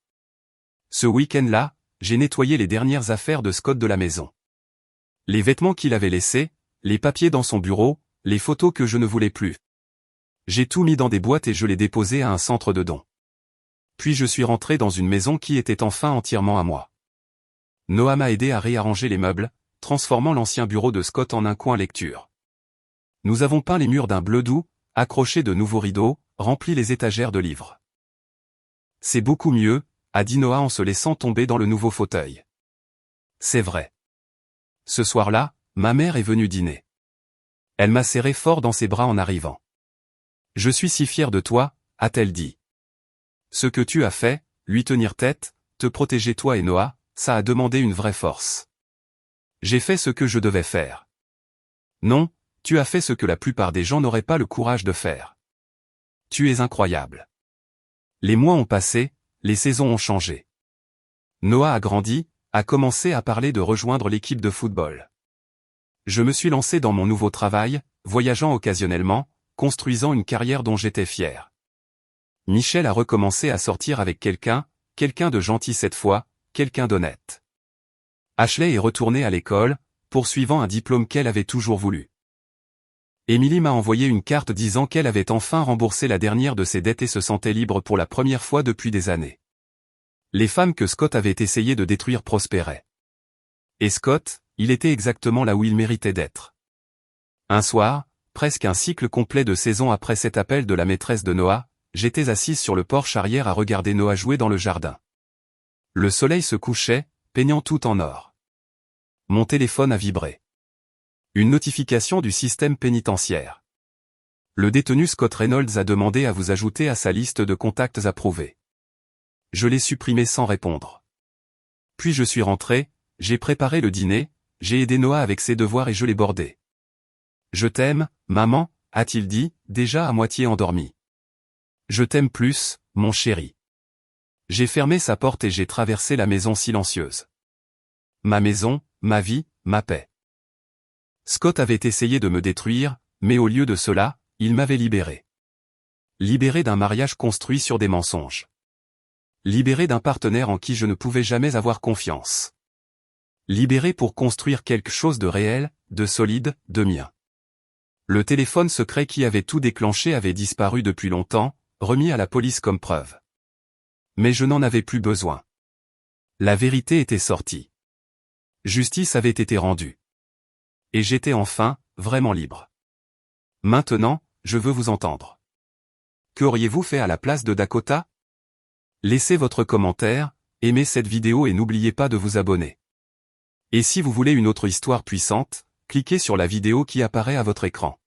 Ce week-end-là, j'ai nettoyé les dernières affaires de Scott de la maison. Les vêtements qu'il avait laissés, les papiers dans son bureau, les photos que je ne voulais plus. J'ai tout mis dans des boîtes et je les déposé à un centre de dons. Puis je suis rentré dans une maison qui était enfin entièrement à moi. Noah m'a aidé à réarranger les meubles, transformant l'ancien bureau de Scott en un coin lecture. Nous avons peint les murs d'un bleu doux, accroché de nouveaux rideaux, rempli les étagères de livres. C'est beaucoup mieux, a dit Noah en se laissant tomber dans le nouveau fauteuil. C'est vrai. Ce soir-là, ma mère est venue dîner. Elle m'a serré fort dans ses bras en arrivant. Je suis si fière de toi, a-t-elle dit. Ce que tu as fait, lui tenir tête, te protéger toi et Noah, ça a demandé une vraie force. J'ai fait ce que je devais faire. Non, tu as fait ce que la plupart des gens n'auraient pas le courage de faire. Tu es incroyable. Les mois ont passé, les saisons ont changé. Noah a grandi, a commencé à parler de rejoindre l'équipe de football. Je me suis lancé dans mon nouveau travail, voyageant occasionnellement, construisant une carrière dont j'étais fier. Michel a recommencé à sortir avec quelqu'un de gentil cette fois, quelqu'un d'honnête. Ashley est retournée à l'école, poursuivant un diplôme qu'elle avait toujours voulu. Emily m'a envoyé une carte disant qu'elle avait enfin remboursé la dernière de ses dettes et se sentait libre pour la première fois depuis des années. Les femmes que Scott avait essayé de détruire prospéraient. Et Scott, il était exactement là où il méritait d'être. Un soir, presque un cycle complet de saison après cet appel de la maîtresse de Noah, j'étais assise sur le porche arrière à regarder Noah jouer dans le jardin. Le soleil se couchait, peignant tout en or. Mon téléphone a vibré. Une notification du système pénitentiaire. Le détenu Scott Reynolds a demandé à vous ajouter à sa liste de contacts approuvés. Je l'ai supprimé sans répondre. Puis je suis rentré, j'ai préparé le dîner, j'ai aidé Noah avec ses devoirs et je l'ai bordé. Je t'aime, maman, a-t-il dit, déjà à moitié endormi. Je t'aime plus, mon chéri. J'ai fermé sa porte et j'ai traversé la maison silencieuse. Ma maison, ma vie, ma paix. Scott avait essayé de me détruire, mais au lieu de cela, il m'avait libéré. Libéré d'un mariage construit sur des mensonges. Libéré d'un partenaire en qui je ne pouvais jamais avoir confiance. Libéré pour construire quelque chose de réel, de solide, de mien. Le téléphone secret qui avait tout déclenché avait disparu depuis longtemps, remis à la police comme preuve. Mais je n'en avais plus besoin. La vérité était sortie. Justice avait été rendue. Et j'étais enfin, vraiment libre. Maintenant, je veux vous entendre. Qu'auriez-vous fait à la place de Dakota? Laissez votre commentaire, aimez cette vidéo et n'oubliez pas de vous abonner. Et si vous voulez une autre histoire puissante, cliquez sur la vidéo qui apparaît à votre écran.